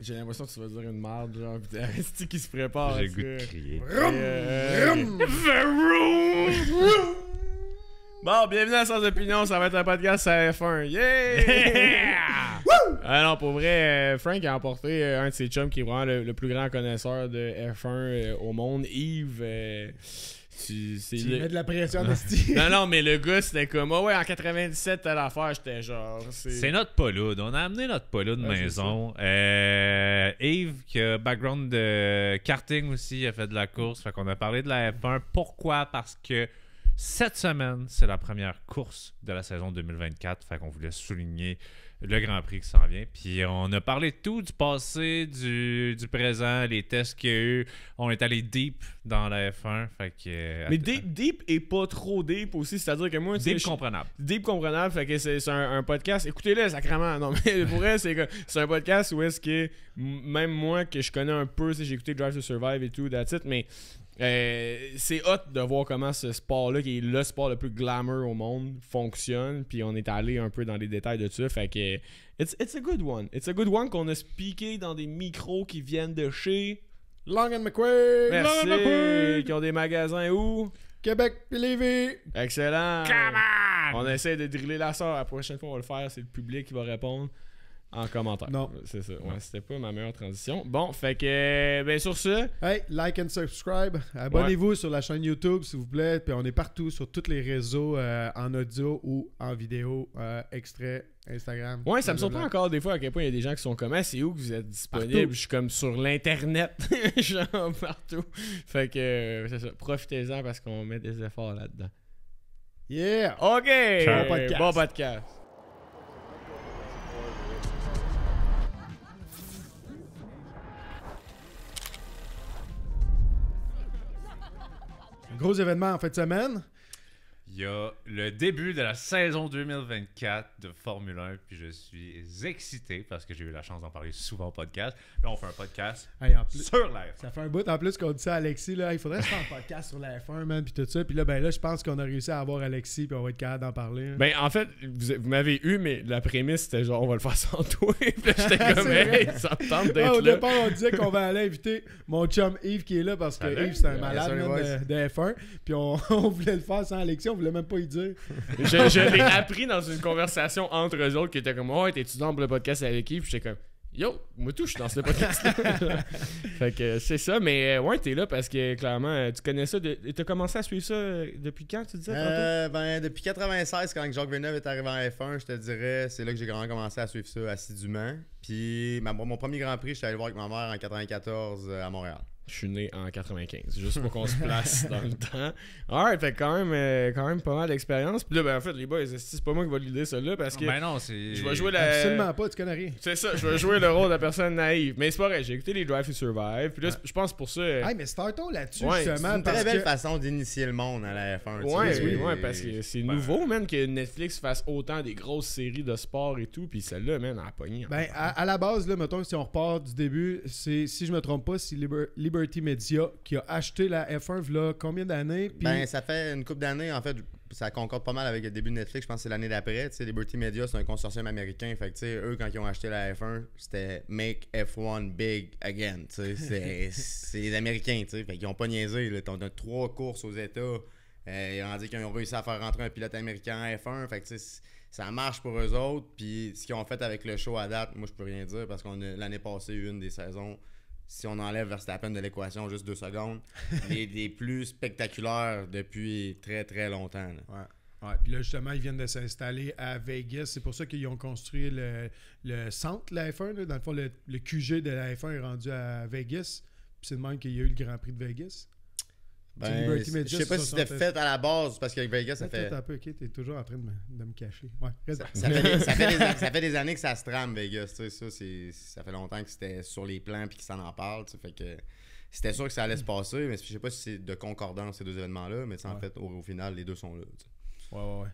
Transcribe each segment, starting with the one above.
J'ai l'impression que tu vas dire une merde, genre, pis t'as Esti qui se prépare. J'ai le goût de crier. Bon, bienvenue à Sans Opinion, ça va être un podcast à F1. Yeah! Ah non, pour vrai, Frank a emporté un de ses chums qui est vraiment le plus grand connaisseur de F1 au monde. Yves, tu mets de la pression de style. Non, mais le gars, c'était comme, ouais, en 97, telle affaire, j'étais genre. C'est notre Paulude. On a amené notre Paulude maison. Yves, qui a background de karting aussi, il a fait de la course. Fait qu'on a parlé de la F1. Pourquoi? Parce que cette semaine, c'est la première course de la saison 2024. Fait qu'on voulait souligner le Grand Prix qui s'en vient. Puis on a parlé de tout, du passé, du présent, les tests qu'il y a eu. On est allé deep dans la F1. Fait que, mais deep et pas trop deep aussi. C'est-à-dire que moi... Deep comprenable. Deep comprenable. Fait que c'est un podcast... Écoutez-le, sacrément. Non, mais pour vrai, c'est un podcast où est-ce que... Même moi, que je connais un peu, j'ai écouté Drive to Survive et tout, that's it, mais... c'est hot de voir comment ce sport-là, qui est le sport le plus glamour au monde, fonctionne. Puis on est allé un peu dans les détails de ça. Fait que it's a good one. It's a good one qu'on a speaké dans des micros qui viennent de chez Long & McQuaid. Merci. Long & McQuaid. Qui ont des magasins où? Québec et Lévis. Excellent. Come on! On essaie de driller la sœur. La prochaine fois, on va le faire. C'est le public qui va répondre en commentaire. Non. C'est ça. Ouais, c'était pas ma meilleure transition. Bon, fait que, ben sur ce... Hey, like and subscribe. Abonnez-vous sur la chaîne YouTube, s'il vous plaît. Puis on est partout sur tous les réseaux en audio ou en vidéo, extrait, Instagram. Ouais, ça me surprend encore des fois à quel point il y a des gens qui sont comme c'est où que vous êtes disponible. Partout. Je suis comme sur l'internet, genre partout. Fait que c'est ça. Profitez-en parce qu'on met des efforts là-dedans. Yeah! OK! Bon podcast. Bon podcast. Gros événement en fin de semaine. Il y a le début de la saison 2024 de Formule 1, puis je suis excité parce que j'ai eu la chance d'en parler souvent au podcast. Là, on fait un podcast Hey, en plus, sur la F1. ça fait un bout en plus qu'on dit ça à Alexis. Là, il faudrait se faire un podcast sur la F1, man, puis tout ça. Puis là, je pense qu'on a réussi à avoir Alexis, puis on va être capable d'en parler. Hein. Ben, en fait, vous m'avez eu, mais la prémisse, c'était genre, on va le faire sans toi. Puis là, j'étais comme, C'est hey, vrai. ça me tente d'être Au là. départ, on disait qu'on va aller inviter mon chum Yves qui est là parce que Salut. Yves, c'est un Yes, malade sir, man, boys. de F1. Puis on voulait le faire sans Alexis, on voulait même pas y dire. Je l'ai appris dans une conversation entre eux autres qui était comme, ouais, t'es-tu dans pour le podcast avec qui? Puis j'étais comme, yo, moi tout, je suis dans ce podcast-là. Fait que c'est ça, mais ouais, t'es là parce que clairement, tu connais ça. T'as commencé à suivre ça depuis quand, tu disais tantôt? Ben, depuis 96, quand Jacques Villeneuve est arrivé en F1, je te dirais, c'est là que j'ai vraiment commencé à suivre ça assidûment. Puis mon premier Grand Prix, je suis allé le voir avec ma mère en 94 à Montréal. Je suis né en 95, juste pour qu'on se place dans le temps. Alright, fait quand même pas mal d'expérience. Puis là, ben en fait, les boys, c'est pas moi qui va l'idée ça là parce que Ben non, c'est... je vais jouer Absolument pas, tu connais rien. C'est ça, je vais jouer le rôle de la personne naïve. Mais c'est pas vrai, j'ai écouté les Drive to Survive. Puis là, je pense pour ça. Hey, mais startons là-dessus Ouais, C'est justement. une très parce belle que- façon d'initier le monde à la F1. tu Ouais, sais. oui, parce que c'est nouveau, man, que Netflix fasse autant des grosses séries de sport et tout. Puis celle-là, man, elle a pogné. Ben, à la base, là, mettons, si on repart du début, c'est, si je me trompe pas, c'est Liberty Media qui a acheté la F1 là, combien d'années? Puis Ben, ça fait une couple d'années, en fait, ça concorde pas mal avec le début de Netflix, je pense que c'est l'année d'après. Tu sais, Liberty Media, c'est un consortium américain. Fait que, tu sais, eux, quand ils ont acheté la F1, c'était Make F1 Big Again. Tu sais, c'est les Américains, tu sais. Fait qu'ils ont pas niaisé, là. On a 3 courses aux États. Ils ont dit qu'ils ont réussi à faire rentrer un pilote américain en F1. Fait que, tu sais, ça marche pour eux autres. Puis, ce qu'ils ont fait avec le show à date, moi, je peux rien dire parce qu'on a l'année passée eu une des saisons. Si on enlève Verstappen de l'équation juste 2 secondes, les plus spectaculaires depuis très très longtemps. Là. ouais, puis là, justement, ils viennent de s'installer à Vegas. C'est pour ça qu'ils ont construit le centre de la F1. Là. Dans le fond, le QG de la F1 est rendu à Vegas. Puis c'est de même qu'il y a eu le Grand Prix de Vegas. Ben, je sais pas si c'était fait à la base parce que Vegas, ça fait. Un peu, ok, t'es toujours en train de me cacher. Ouais, reste- Ça fait des années que ça se trame, Vegas. Tu sais, ça fait longtemps que c'était sur les plans et qu'ils s'en en parlent. Tu sais, fait que c'était sûr que ça allait se passer, mais je sais pas si c'est de concordance ces deux événements-là, mais tu sais, en fait, au final, les deux sont là. Tu sais. Ouais.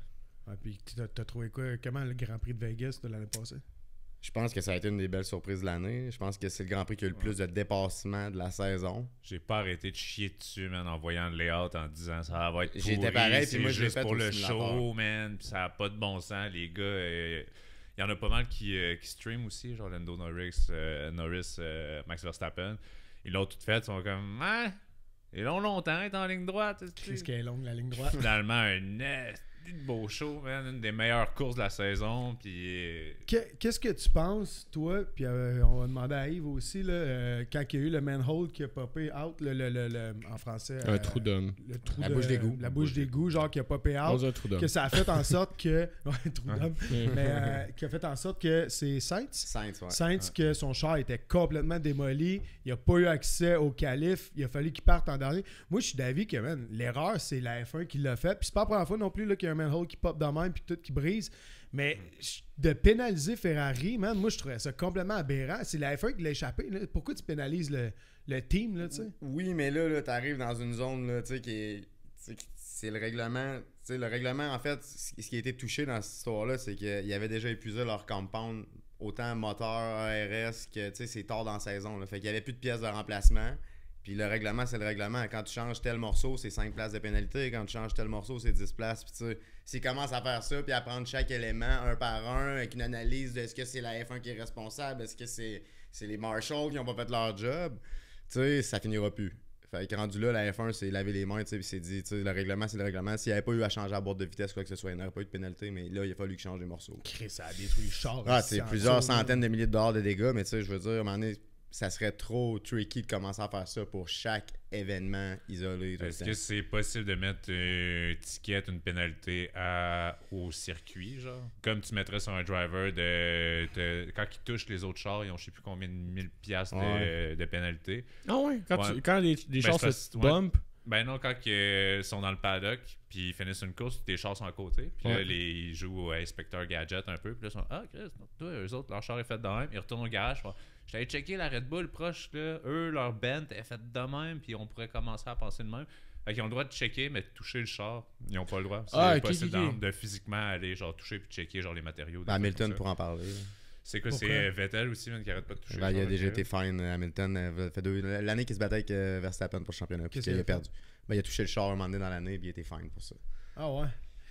Ouais, puis t'as trouvé quoi? Comment le Grand Prix de Vegas de l'année passée? Je pense que ça a été une des belles surprises de l'année. Je pense que c'est le Grand Prix qui a eu le plus de dépassement de la saison. J'ai pas arrêté de chier dessus, man, en voyant le layout, en disant ça va être pourri, J'étais pareil, puis c'est moi, je l'ai juste fait pour au le simulateur. show, man, pis ça a pas de bon sens. Les gars, Il y en a pas mal qui stream aussi, genre Lando Norris, Max Verstappen. Ils l'ont tout fait, ils sont comme ils l'ont longtemps être en ligne droite. Qu'est-ce qu'elle est longue, la ligne droite. Finalement, un beau show, man. Une des meilleures courses de la saison. Puis. Qu'est-ce que tu penses, toi, puis on va demander à Yves aussi, là, quand il y a eu le manhole qui a popé out, en français. Un trou d'homme. Le trou La de- bouche d'égout. La bouche d'égout, genre qui a popé out. Un trou d'homme. Que ça a fait en sorte que. Ouais, trou d'homme. Mais qui a fait en sorte que c'est Saints. Saints, ouais. Saints, que son char était complètement démoli. Il n'a pas eu accès au calife. Il a fallu qu'il parte en dernier. Moi, je suis d'avis que, man, l'erreur, c'est la F1 qui l'a fait. Puis c'est pas la première fois non plus là, qu'il y a un manhole qui pop dans même puis tout qui brise. Mais de pénaliser Ferrari, man, moi, je trouvais ça complètement aberrant. C'est la F1 qui l'a échappé. Là. Pourquoi tu pénalises le team, là, tu sais? Oui, mais là t'arrives dans une zone, là, tu sais, qui est... tu sais, c'est le règlement. Tu sais, le règlement, en fait, ce qui a été touché dans cette histoire-là, c'est qu'ils avaient déjà épuisé leur compound, autant moteur, ARS, que, tu sais, c'est tard dans la saison, là. Fait qu'il n'y avait plus de pièces de remplacement. Puis le règlement, c'est le règlement. Quand tu changes tel morceau, c'est 5 places de pénalité. Quand tu changes tel morceau, c'est 10 places. Puis tu sais, s'ils commencent à faire ça, puis à prendre chaque élément un par un, avec une analyse de est-ce que c'est la F1 qui est responsable, est-ce que c'est les marshals qui n'ont pas fait leur job, tu sais, ça finira plus. Fait que rendu là, la F1 s'est lavé les mains, tu sais, puis s'est dit, tu sais, le règlement, c'est le règlement. S'il n'y avait pas eu à changer la boîte de vitesse, quoi que ce soit, il n'y aurait pas eu de pénalité, mais là, il a fallu qu'il change les morceaux. Chris, ça a détruit le char. Ah, c'est plusieurs centaines de milliers de dollars de dégâts, mais tu sais, je veux dire, à un moment donné, ça serait trop tricky de commencer à faire ça pour chaque événement isolé. Est-ce que c'est possible de mettre une étiquette, une pénalité au circuit, genre? Comme tu mettrais sur un driver quand il touche les autres chars, ils ont je sais plus combien de 1000 piastres de pénalité. Ah ouais? Quand des chars se ouais. bump. Ben non, quand ils sont dans le paddock, puis ils finissent une course, tes chars sont à côté. Puis là, ils jouent au Inspecteur Gadget un peu. Puis là, ils sont Chris, toi, eux autres, leur char est fait de même. Ils retournent au garage. Je t'avais checké la Red Bull proche, là. Eux, leur bent est faite de même, puis on pourrait commencer à penser de même. Fait qu'ils ont le droit de checker, mais de toucher le char, ils n'ont pas le droit. C'est possible de physiquement aller genre toucher puis checker genre les matériaux. Hamilton pour en parler. C'est quoi, c'est Vettel aussi, même, qui arrête pas de toucher. Ben, il a déjà été fine. Hamilton fait l'année qu'il se battait avec Verstappen pour le championnat, puis qu'il a perdu. Ben, il a touché le char un moment donné dans l'année, puis il était fine pour ça. Ah ouais?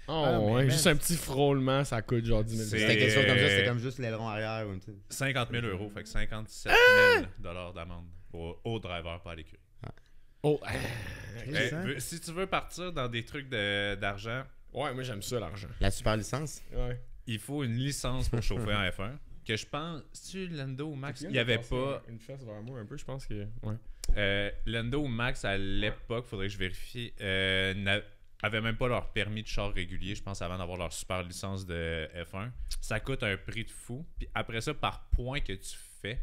Oh, ouais, juste un petit frôlement, ça coûte genre 10 000 C'était quelque chose comme ça, c'était comme juste l'aileron arrière. 50 000 €, fait que 57 000 $ d'amende au driver, pas à l'écurie. Oh, Si tu veux partir dans des trucs d'argent, ouais, moi j'aime ça l'argent. La super licence? Ouais. Il faut une licence pour chauffer en F1. Que je pense, tu Lando ou Max, il n'y avait pas. Une fesse vers moi un peu, je pense que. Ouais. Lando ou Max à l'époque, faudrait que je vérifie, avaient même pas leur permis de char régulier, je pense, avant d'avoir leur super licence de F1. Ça coûte un prix de fou. Puis après ça, par point que tu fais,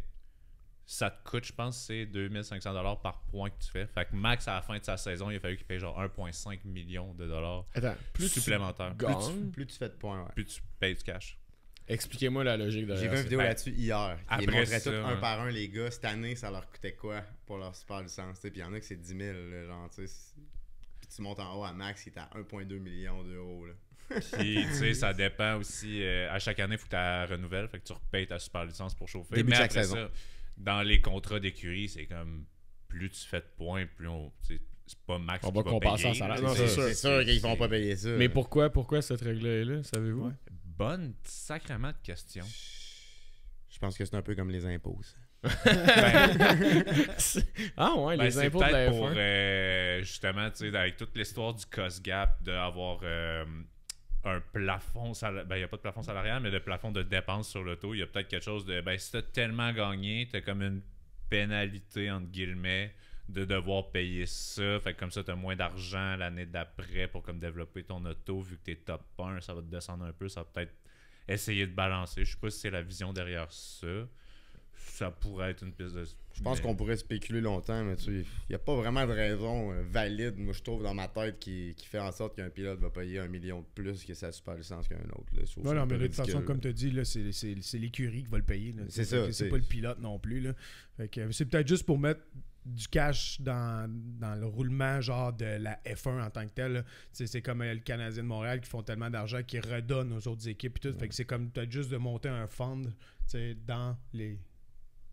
ça te coûte, je pense, c'est 2500 $ par point que tu fais. Fait que Max, à la fin de sa saison, il a fallu qu'il paye genre 1,5 million de dollars supplémentaires. Plus tu fais de points, ouais. Plus tu payes du cash. Expliquez-moi la logique de J'ai vu une vidéo là-dessus hier. Ils après montraient ça, tout un par un, les gars. Cette année, ça leur coûtait quoi pour leur super licence? Puis il y en a que c'est 10 000, là, genre, tu sais. Puis tu montes en haut à Max, il est à 1,2 million d'euros, là. Puis, tu sais, ça dépend aussi. À chaque année, il faut que tu la renouvelles. Fait que tu repayes ta super licence pour chauffer. Début Mais de chaque après saison. ça, dans les contrats d'écurie, c'est comme plus tu fais de points, plus on. C'est pas Max On qui va va compenser payer. en salaire. là. Non, C'est sûr qu'ils vont pas payer ça. Mais pourquoi cette règle est là, savez-vous? Ouais. Bonne sacrément de question. Je pense que c'est un peu comme les impôts. Ça. Ah ouais, Ben, les c'est impôts de la peut-être F1. pour justement, tu sais, avec toute l'histoire du cost gap, d'avoir un plafond salarial. Ben, il n'y a pas de plafond salarial, mais de plafond de dépenses sur l'auto. Il y a peut-être quelque chose de. Ben, si tu as tellement gagné, tu as comme une pénalité, entre guillemets, de devoir payer ça. Fait que comme ça, tu as moins d'argent l'année d'après pour comme développer ton auto. Vu que tu es top 1, ça va te descendre un peu. Ça va peut-être essayer de balancer. Je sais pas si c'est la vision derrière ça. Ça pourrait être une piste de. Je pense qu'on pourrait spéculer longtemps, mais tu sais, il n'y a pas vraiment de raison valide, moi je trouve, dans ma tête, qui fait en sorte qu'un pilote va payer 1 million de plus que sa super licence qu'un autre. Là. Je trouve ça Non, un mais peu de toute façon, ridicule. comme tu as dit, là, c'est l'écurie qui va le payer. Là. C'est ça, C'est pas le pilote non plus. Là. Fait que, c'est peut-être juste pour mettre du cash dans le roulement genre de la F1 en tant que tel. C'est comme le Canadien de Montréal qui font tellement d'argent qu'ils redonnent aux autres équipes. Et tout. Fait que c'est comme peut-être juste de monter un fund dans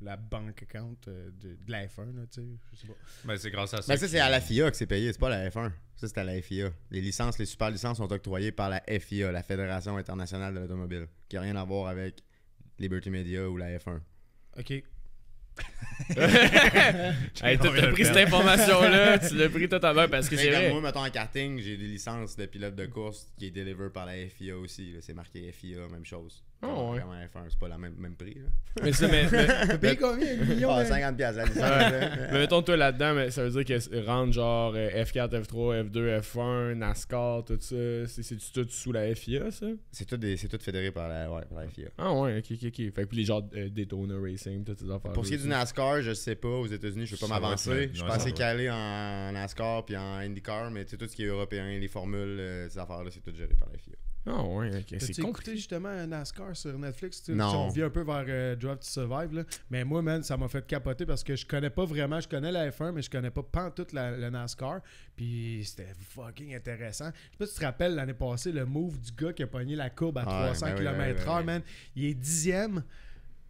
la bank account de la F1, là, tu sais, je sais pas. Ben, c'est grâce à ça. Mais ça, c'est à la FIA que c'est payé, c'est pas la F1. Ça, c'est à la FIA. Les licences, les super licences sont octroyées par la FIA, la Fédération internationale de l'automobile, qui n'a rien à voir avec Liberty Media ou la F1. OK. Hey, t'as pris cette information-là, tu l'as pris totalement parce que c'est Comme vrai. moi, mettons en karting, j'ai des licences de pilote de course qui est deliver par la FIA aussi. là. C'est marqué FIA, même chose. Oh, ouais. Comme en F1, c'est pas le même prix. Là. Mais ça, T'as payé combien? 1 million? Ah, hein? 50$ la licence. Mais mettons, toi là-dedans, mais ça veut dire que rendre genre F4, F3, F2, F1, NASCAR, tout ça, c'est tout sous la FIA, ça? C'est tout fédéré par la FIA. Ah ouais, ok. Fait que puis les genres Daytona Racing, toutes ces affaires. Pour ce qui est du NASCAR, je sais pas. Aux États-Unis, je peux pas Ça va m'avancer. être- Je suis ouais, pas ça assez va. calé en NASCAR puis en IndyCar, mais tout ce qui est européen, les formules, ces affaires-là, c'est tout géré par la FIA. Ah ouais, ok. C'est T'as-tu compliqué. écouté justement un NASCAR sur Netflix? Tu sais, Non. On revient un peu vers Drive to Survive. Là. Mais moi, man, ça m'a fait capoter parce que je connais pas vraiment. Je connais la F1, mais je connais pas pantoute le NASCAR. Puis c'était fucking intéressant. Je sais pas si tu te rappelles l'année passée, le move du gars qui a pogné la courbe à 300 ben oui, km/h, oui. man. Il est 10e.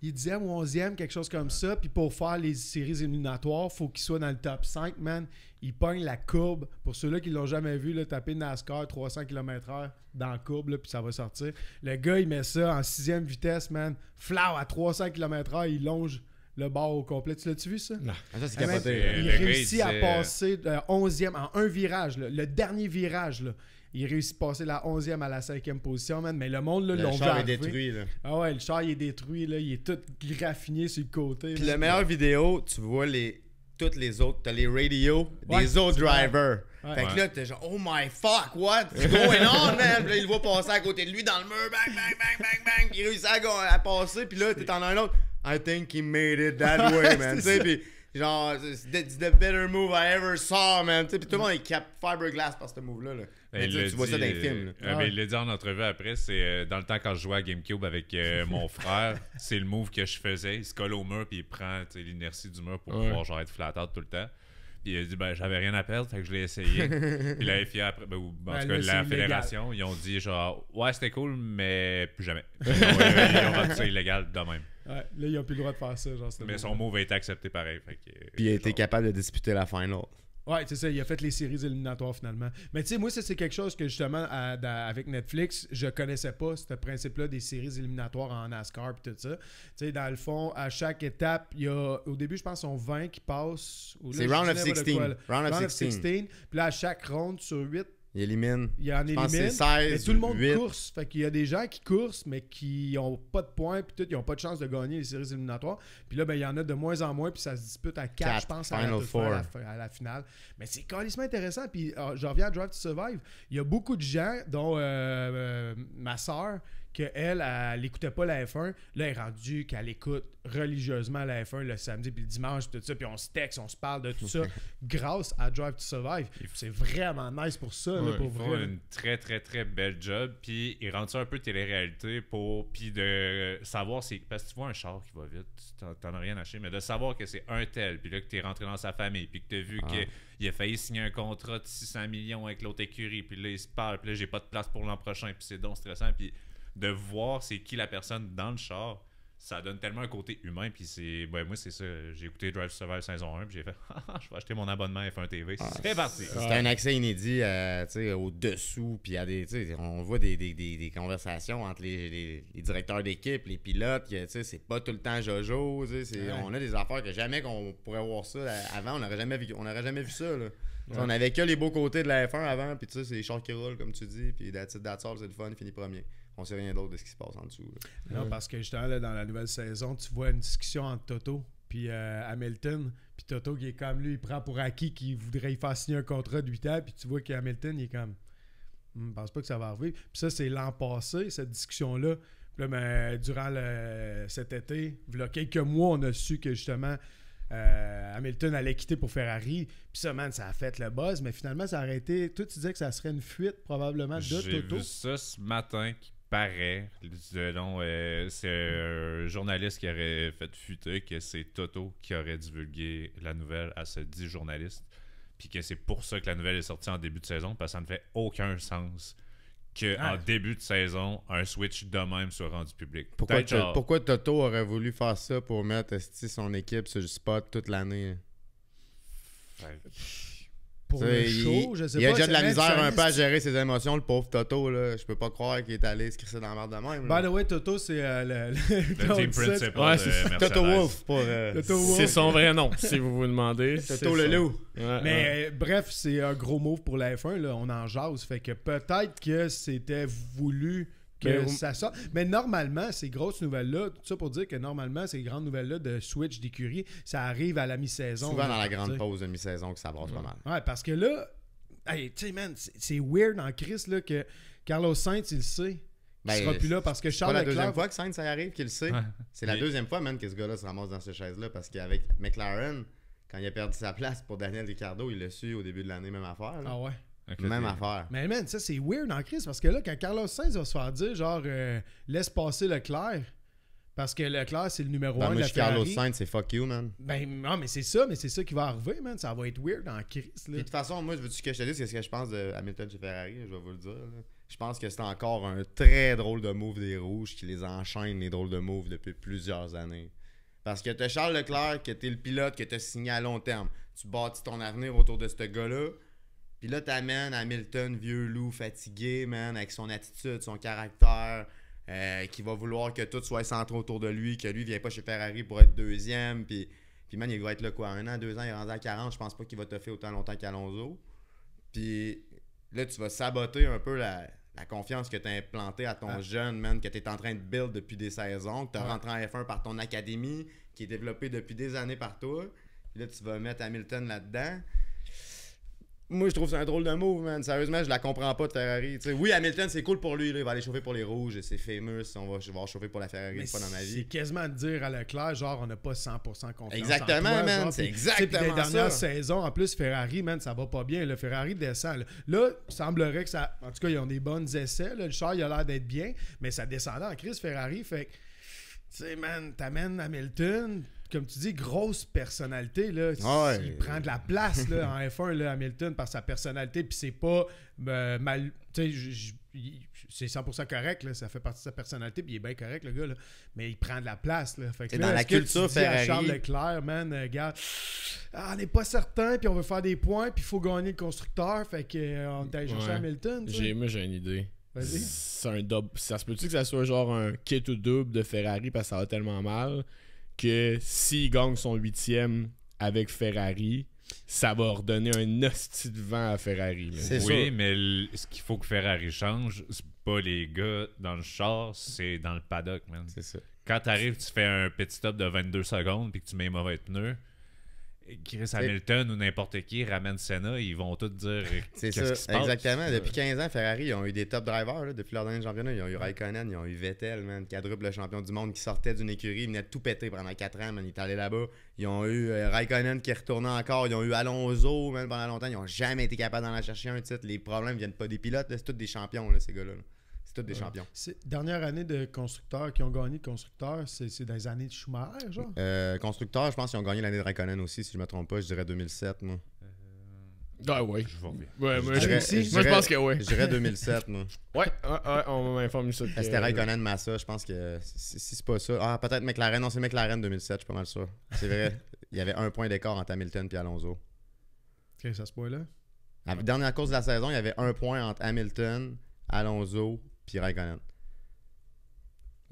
Il est 10e ou 11e, quelque chose comme ça. Puis pour faire les séries éliminatoires, il faut qu'il soit dans le top 5, man. Il pogne la courbe. Pour ceux-là qui l'ont jamais vu, là, taper NASCAR 300 km/h dans la courbe, là, puis ça va sortir. Le gars, il met ça en 6e vitesse, man. Flau à 300 km/h, il longe le bord au complet. Tu l'as-tu vu, ça? Non. Ah, ça, c'est Ah, man, capoté. il Le gars, il réussit à disait- passer de 11e en un virage, là, le dernier virage. Là. Il réussit à passer de la 11e à la 5e position, man. Mais le monde, là, Le l'ont vu char est arriver. détruit. Là. Ah ouais, le char, il est détruit. Là. Il est tout graffiné sur le côté. Puis là. la meilleure vidéo, tu vois toutes les autres, t'as les radios Ouais, des autres c'est vrai. drivers. Ouais. Fait que là, t'es genre, oh my fuck, what? What's going on, man? Puis là, il le voit passer à côté de lui dans le mur, bang, bang, bang, bang, bang. Puis il réussit à passer, puis là, t'es en un autre. I think he made it that way, man. Tu sais, puis genre, it's the better move I ever saw, man. Tu sais, puis tout le monde est cap fiberglass par ce move-là. Là. Mais Il tu sais, l'a tu vois ça dit, dans les films. Là. mais il l'a dit en entrevue après, c'est dans le temps quand je jouais à GameCube avec mon frère, c'est le move que je faisais. Il se colle au mur puis il prend l'inertie du mur pour pouvoir genre être flat out tout le temps. Puis il a dit ben j'avais rien à perdre, fait que je l'ai essayé. Puis la FIA après, en tout cas là, la c'est fédération, ils ont dit genre ouais c'était cool mais plus jamais. Ils ont rendu ça illégal de même. Ouais, là, ils n'ont plus le droit de faire ça. Genre, Mais son move a été accepté pareil. Fait que, Puis il a été genre, capable de disputer la final. Ouais, c'est ça, il a fait les séries éliminatoires finalement. Mais tu sais, moi, ça, c'est quelque chose que justement, avec Netflix, je connaissais pas, ce principe-là des séries éliminatoires en NASCAR et tout ça. Tu sais, dans le fond, à chaque étape, il y a, au début, je pense, ils sont 20 qui passent. Ou là, C'est je round dis of n'importe 16. quoi, là. Round of Round of 16. 16. Puis là, à chaque ronde sur 8, Il élimine. il y en Je pense que élimine. c'est 16, Mais tout le monde 8. course. Fait qu'il y a des gens qui coursent, mais qui ont pas de points, puis tout, ils ont pas de chance de gagner les séries éliminatoires. Puis là, ben, il y en a de moins en moins, puis ça se dispute à 4, je pense, à Final Four. à la finale. Mais c'est carrément intéressant. Puis je reviens à Drive to Survive. Il y a beaucoup de gens, dont ma soeur, qu'elle, elle n'écoutait pas la F1. Là, elle est rendue qu'elle écoute religieusement la F1 le samedi puis le dimanche, puis tout ça, puis on se texte, on se parle de tout ça grâce à Drive to Survive. C'est vraiment nice pour ça, là, Ouais, pour Ils font vrai. une très très très belle job puis ils rendent ça un peu télé-réalité pour puis de savoir c'est parce que tu vois un char qui va vite t'en as rien à chier mais de savoir que c'est un tel puis là que t'es rentré dans sa famille puis que t'as vu qu'il a failli signer un contrat de 600 millions avec l'autre écurie puis là il se parle puis là j'ai pas de place pour l'an prochain puis c'est donc stressant puis de voir c'est qui la personne dans le char ça donne tellement un côté humain puis c'est ben moi c'est ça j'ai écouté Drive to Survive saison 1 puis j'ai fait je vais acheter mon abonnement F1 TV c'est parti. C'est un accès inédit tu sais, au-dessous. Puis il y a des, tu sais, on voit des conversations entre les directeurs d'équipe, les pilotes. Que, tu sais, c'est pas tout le temps Jojo. Tu sais, on a des affaires que jamais qu'on pourrait voir ça. Avant, on n'aurait jamais vu ça. Là. Tu sais, on avait que les beaux côtés de la F1 avant. Puis tu sais, c'est les chars qui roulent, comme tu dis. Puis that's it, that's all, c'est le fun, fini premier. On sait rien d'autre de ce qui se passe en dessous. Là. Non, parce que justement, là, dans la nouvelle saison, tu vois une discussion entre Toto puis Hamilton. Puis Toto, qui est comme lui, il prend pour acquis qu'il voudrait y faire signer un contrat de 8 ans. Puis tu vois qu'Hamilton, il est comme, je pense pas que ça va arriver. Puis ça, c'est l'an passé, cette discussion-là. Puis là, ben, durant cet été, il y a quelques mois, on a su que justement, Hamilton allait quitter pour Ferrari. Puis ça, man, ça a fait le buzz. Mais finalement, ça a arrêté. Toi, tu disais que ça serait une fuite, probablement, de J'ai Toto. vu ça ce matin qui paraît. C'est un journaliste qui aurait fait fuiter que c'est Toto qui aurait divulgué la nouvelle à ce dit journaliste. Puis que c'est pour ça que la nouvelle est sortie en début de saison, parce que ça ne fait aucun sens qu'en début de saison, un Switch de même soit rendu public. Pourquoi Toto aurait voulu faire ça pour mettre son équipe sur le spot toute l'année? Pour le show, je sais pas. Il a déjà de la misère un peu à peu. gérer ses émotions, le pauvre Toto. Là. Je peux pas croire qu'il est allé se crisser dans la merde de même. By the way, Toto, c'est le team principal Ouais, de c'est Mercedes. Toto Wolff pour... Toto Wolff. C'est son vrai nom, si vous vous demandez. Toto le loup. Ouais, Mais bref, c'est un gros move pour la F1. Là. On en jase. Fait que peut-être que c'était voulu que ça sorte. Mais normalement, ces grosses nouvelles-là, tout ça pour dire que normalement, ces grandes nouvelles-là de Switch d'écurie, ça arrive à la mi-saison. Souvent là, dans la grande t'sais. pause de mi-saison que ça brasse pas mal. Ouais, parce que là, hey, tu sais, man, c'est weird en Chris là, que Carlos Sainz, il le sait. Il sera plus là parce que C'est Charles pas la Leclerc... deuxième fois que Sainz ça arrive qu'il le sait. Ouais. C'est la deuxième fois, man, que ce gars-là se ramasse dans cette chaise-là parce qu'avec McLaren, quand il a perdu sa place pour Daniel Ricciardo, il l'a su au début de l'année, même affaire. Là. Ah ouais. Même affaire. Mais man, ça c'est weird en crise parce que là, quand Carlos Sainz va se faire dire genre laisse passer Leclerc, parce que Leclerc c'est le numéro 1 de Moi, la je suis Carlos Ferrari. Sainz, c'est fuck you, man. Ben non, mais c'est ça qui va arriver, man. Ça va être weird en crise. Puis Là. de toute façon, moi, je veux-tu que je te dise ce que je pense de Hamilton chez Ferrari, je vais vous le dire. Là. Je pense que c'est encore un très drôle de move des Rouges qui les enchaîne, les drôles de moves, depuis plusieurs années. Parce que t'as Charles Leclerc, que t'es le pilote, que t'as signé à long terme. Tu bâtis ton avenir autour de ce gars-là. Puis là, t'amènes Hamilton, vieux loup, fatigué, man, avec son attitude, son caractère, qui va vouloir que tout soit centré autour de lui, que lui, vient pas chez Ferrari pour être deuxième. Puis man, il va être là quoi, 1 an, 2 ans, il est rendu à 40. Je pense pas qu'il va te faire autant longtemps qu'Alonso. Puis là, tu vas saboter un peu la confiance que tu as implantée à ton jeune, man, que tu es en train de build depuis des saisons, que tu as rentré en F1 par ton académie, qui est développée depuis des années par toi. Puis là, tu vas mettre Hamilton là-dedans. Moi, je trouve que c'est un drôle de move, man. Sérieusement, je la comprends pas de Ferrari. T'sais, oui, Hamilton, c'est cool pour lui. Là. Il va aller chauffer pour les Rouges et c'est famous. Je vais chauffer pour la Ferrari une fois dans ma vie. C'est quasiment de dire à Leclerc, genre, on n'a pas 100% confiance. Exactement, en toi, man. genre, C'est puis, exactement puis les dernières ça. saisons, en plus, Ferrari, man, ça va pas bien. Le Ferrari descend. Là, il semblerait que ça. En tout cas, ils ont des bons essais. Là. Le char, il a l'air d'être bien, mais ça descendait en crise, Ferrari. Fait que, tu sais, man, t'amènes Hamilton. Comme tu dis, grosse personnalité, là. Ouais. Il prend de la place là, en F1, là, Hamilton, par sa personnalité, puis c'est pas mal. Tu sais, c'est 100% correct, là, ça fait partie de sa personnalité, puis il est bien correct, le gars, là. Mais il prend de la place, là. Fait que là, dans la est-ce que culture tu dis à Ferrari. Charles Leclerc, man, regarde, on n'est pas certain, puis on veut faire des points, puis il faut gagner le constructeur, fait qu'on est allé chercher Ouais. Hamilton, tu sais. Moi, j'ai une idée. Vas-y. C'est un double. Ça se peut-tu que ça soit genre un kit ou double de Ferrari parce que ça va tellement mal que s'il gagne son 8e avec Ferrari, ça va redonner un hostie de vent à Ferrari. Là. C'est Oui, sûr. mais ce qu'il faut que Ferrari change, c'est pas les gars dans le char, c'est dans le paddock, man. C'est ça. Quand t'arrives, tu fais un petit stop de 22 secondes puis que tu mets un mauvais pneu, Chris Hamilton ou n'importe qui ramène Senna, ils vont tous dire C'est qu'est-ce ça, qui se passe. exactement. Depuis 15 ans, Ferrari, ils ont eu des top drivers. Là, depuis leur dernier championnat, ils ont eu Raikkonen, ils ont eu Vettel, man, quadruple champion du monde qui sortait d'une écurie, il venait de tout péter pendant 4 ans, man, il est allé là-bas. Ils ont eu Raikkonen qui est retourné encore, ils ont eu Alonso, man, pendant longtemps, ils n'ont jamais été capables d'en aller chercher un titre. Les problèmes viennent pas des pilotes, là, c'est tous des champions, là, ces gars-là. Là. C'est tous des champions. Dernière année de constructeurs qui ont gagné de constructeurs, c'est dans les années de Schumacher, genre? Constructeurs, je pense qu'ils ont gagné l'année de Raikkonen aussi, si je me trompe pas, je dirais 2007, moi. Ah ouais. Je vais revenir. Ouais, moi, Je dirais- je pense que ouais. Je dirais 2007, moi. Ouais, on m'a informé ça. C'était Raikkonen, Massa, je pense que si c'est pas ça. Ah, peut-être McLaren. Non, c'est McLaren 2007, je suis pas mal sûr. C'est vrai. Il y avait 1 point d'écart entre Hamilton et Alonso. Ok, ça se point-là. À la dernière course de la saison, il y avait 1 point entre Hamilton, Alonso puis Raikkonen.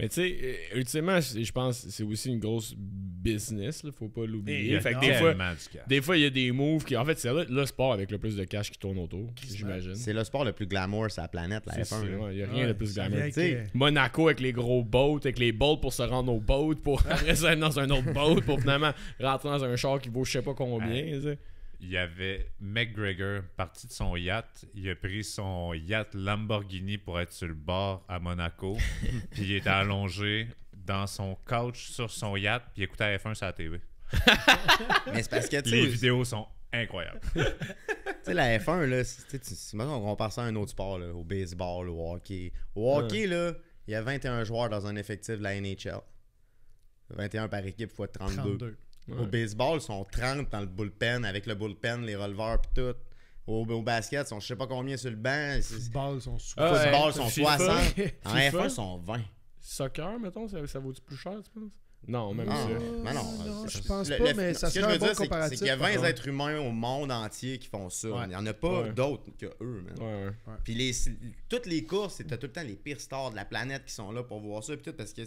Mais tu sais, ultimement, je pense que c'est aussi une grosse business, là, faut pas Il y l'oublier. a Fait que tellement du cash. des fois, il y a des moves qui. En fait, c'est le sport avec le plus de cash qui tourne autour, j'imagine. C'est le sport le plus glamour sur la planète, la C'est F1. là. sûr, il n'y a rien de plus ça glamour. vient avec, T'sais, Monaco avec les gros boats, avec les boats pour se rendre au boat, pour après ça être dans un autre boat, pour finalement rentrer dans un char qui vaut je sais pas combien. tu sais. Il y avait McGregor parti de son yacht. Il a pris son yacht Lamborghini pour être sur le bord à Monaco. Puis il était allongé dans son couch sur son yacht. Puis il écoutait F1 sur la TV. Mais c'est parce que, tu Les sais, vidéos sont incroyables. la F1, là, maintenant on compare ça à un autre sport, là, au baseball, au hockey. Au hockey, là, il y a 21 joueurs dans un effectif de la NHL. 21 par équipe fois 32. 32. Au baseball, ils sont 30 dans le bullpen, avec le bullpen, les releveurs pis tout. Au basket, ils sont je sais pas combien sur le banc. Football, sont sous. Ah, Football, ouais, sont FIFA. 60. En FIFA. F1, ils sont 20. Soccer, mettons, ça vaut-tu plus cher, tu penses? Non, même Ah, ça. mais non, je pense le- pas, le- mais ça ce que serait je un veux bon dire, c'est comparatif. qu'il y a 20 par êtres humains au monde entier qui font ça. Ouais. Il n'y en a pas Ouais. d'autres que eux, man. Ouais. Puis toutes les courses, t'as tout le temps les pires stars de la planète qui sont là pour voir ça. Puis tout parce que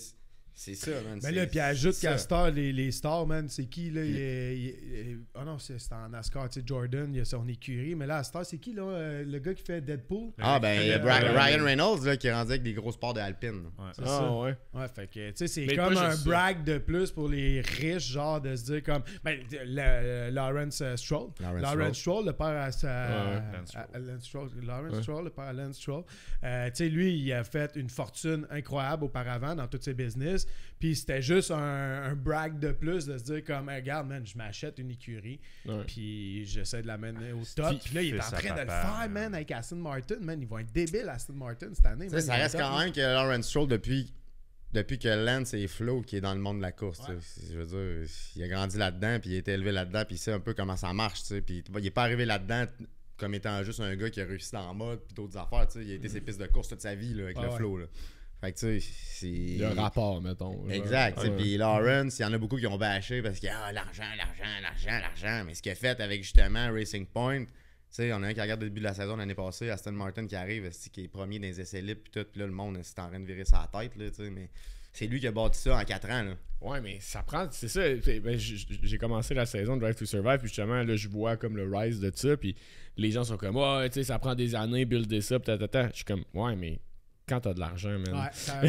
c'est ça, man. Mais là, puis ajoute c'est qu'à ça. Star, les stars, man, c'est qui, là? Ah non, c'est en NASCAR, tu sais, Jordan, il a son écurie. Mais là, à Star, c'est qui, là? Le gars qui fait Deadpool? Ah, ben, il y a Ryan Ryan Reynolds là, qui est rendu avec des gros sports de Alpine. Ouais. C'est Ah, ça. ouais. Ouais, fait que, tu sais, c'est Mais comme pas un juste ça. brag de plus pour les riches, genre, de se dire comme. Ben, Lawrence Stroll. Lawrence Stroll, le père à Lance Stroll. Lawrence Stroll, le père à Lance Stroll. Tu sais, lui, il a fait une fortune incroyable auparavant dans tous ses business. Puis c'était juste un brag de plus de se dire comme, hey, regarde, man, je m'achète une écurie. Ouais. Puis j'essaie de la mener au top. Puis là, il est en fils à train de le papa, faire, man, avec Aston Martin. Man, ils vont être débiles, Aston Martin, cette année. Tu sais, ça reste quand même que Lawrence Stroll, depuis que Lance et Flo qui est dans le monde de la course, tu sais, je veux dire, il a grandi là-dedans, puis il a été élevé là-dedans, puis il sait un peu comment ça marche, tu sais, puis il est pas arrivé là-dedans comme étant juste un gars qui a réussi dans le mode, puis d'autres affaires, tu sais, il a été ses pistes de course toute sa vie, là, avec le Flo, là. Fait que tu sais, c'est... Il y a un rapport, mettons. Exact, tu sais, Ouais. puis Lawrence, il y en a beaucoup qui ont bâché parce que l'argent, mais ce qu'il a fait avec justement Racing Point, tu sais, on a un qui regarde le début de la saison l'année passée, Aston Martin qui arrive, qui est premier dans les essais libres, puis tout, puis là, le monde c'est en train de virer sa tête, là, tu sais, mais c'est lui qui a bâti ça en 4 ans, là. Ouais, mais ça prend. C'est ça. Ben, j'ai commencé la saison de Drive to Survive, puis justement, là, je vois comme le rise de ça, puis les gens sont comme, ouais, tu sais, ça prend des années, builder ça, puis Je suis comme, ouais, mais quand t'as de l'argent, man. Ouais, ça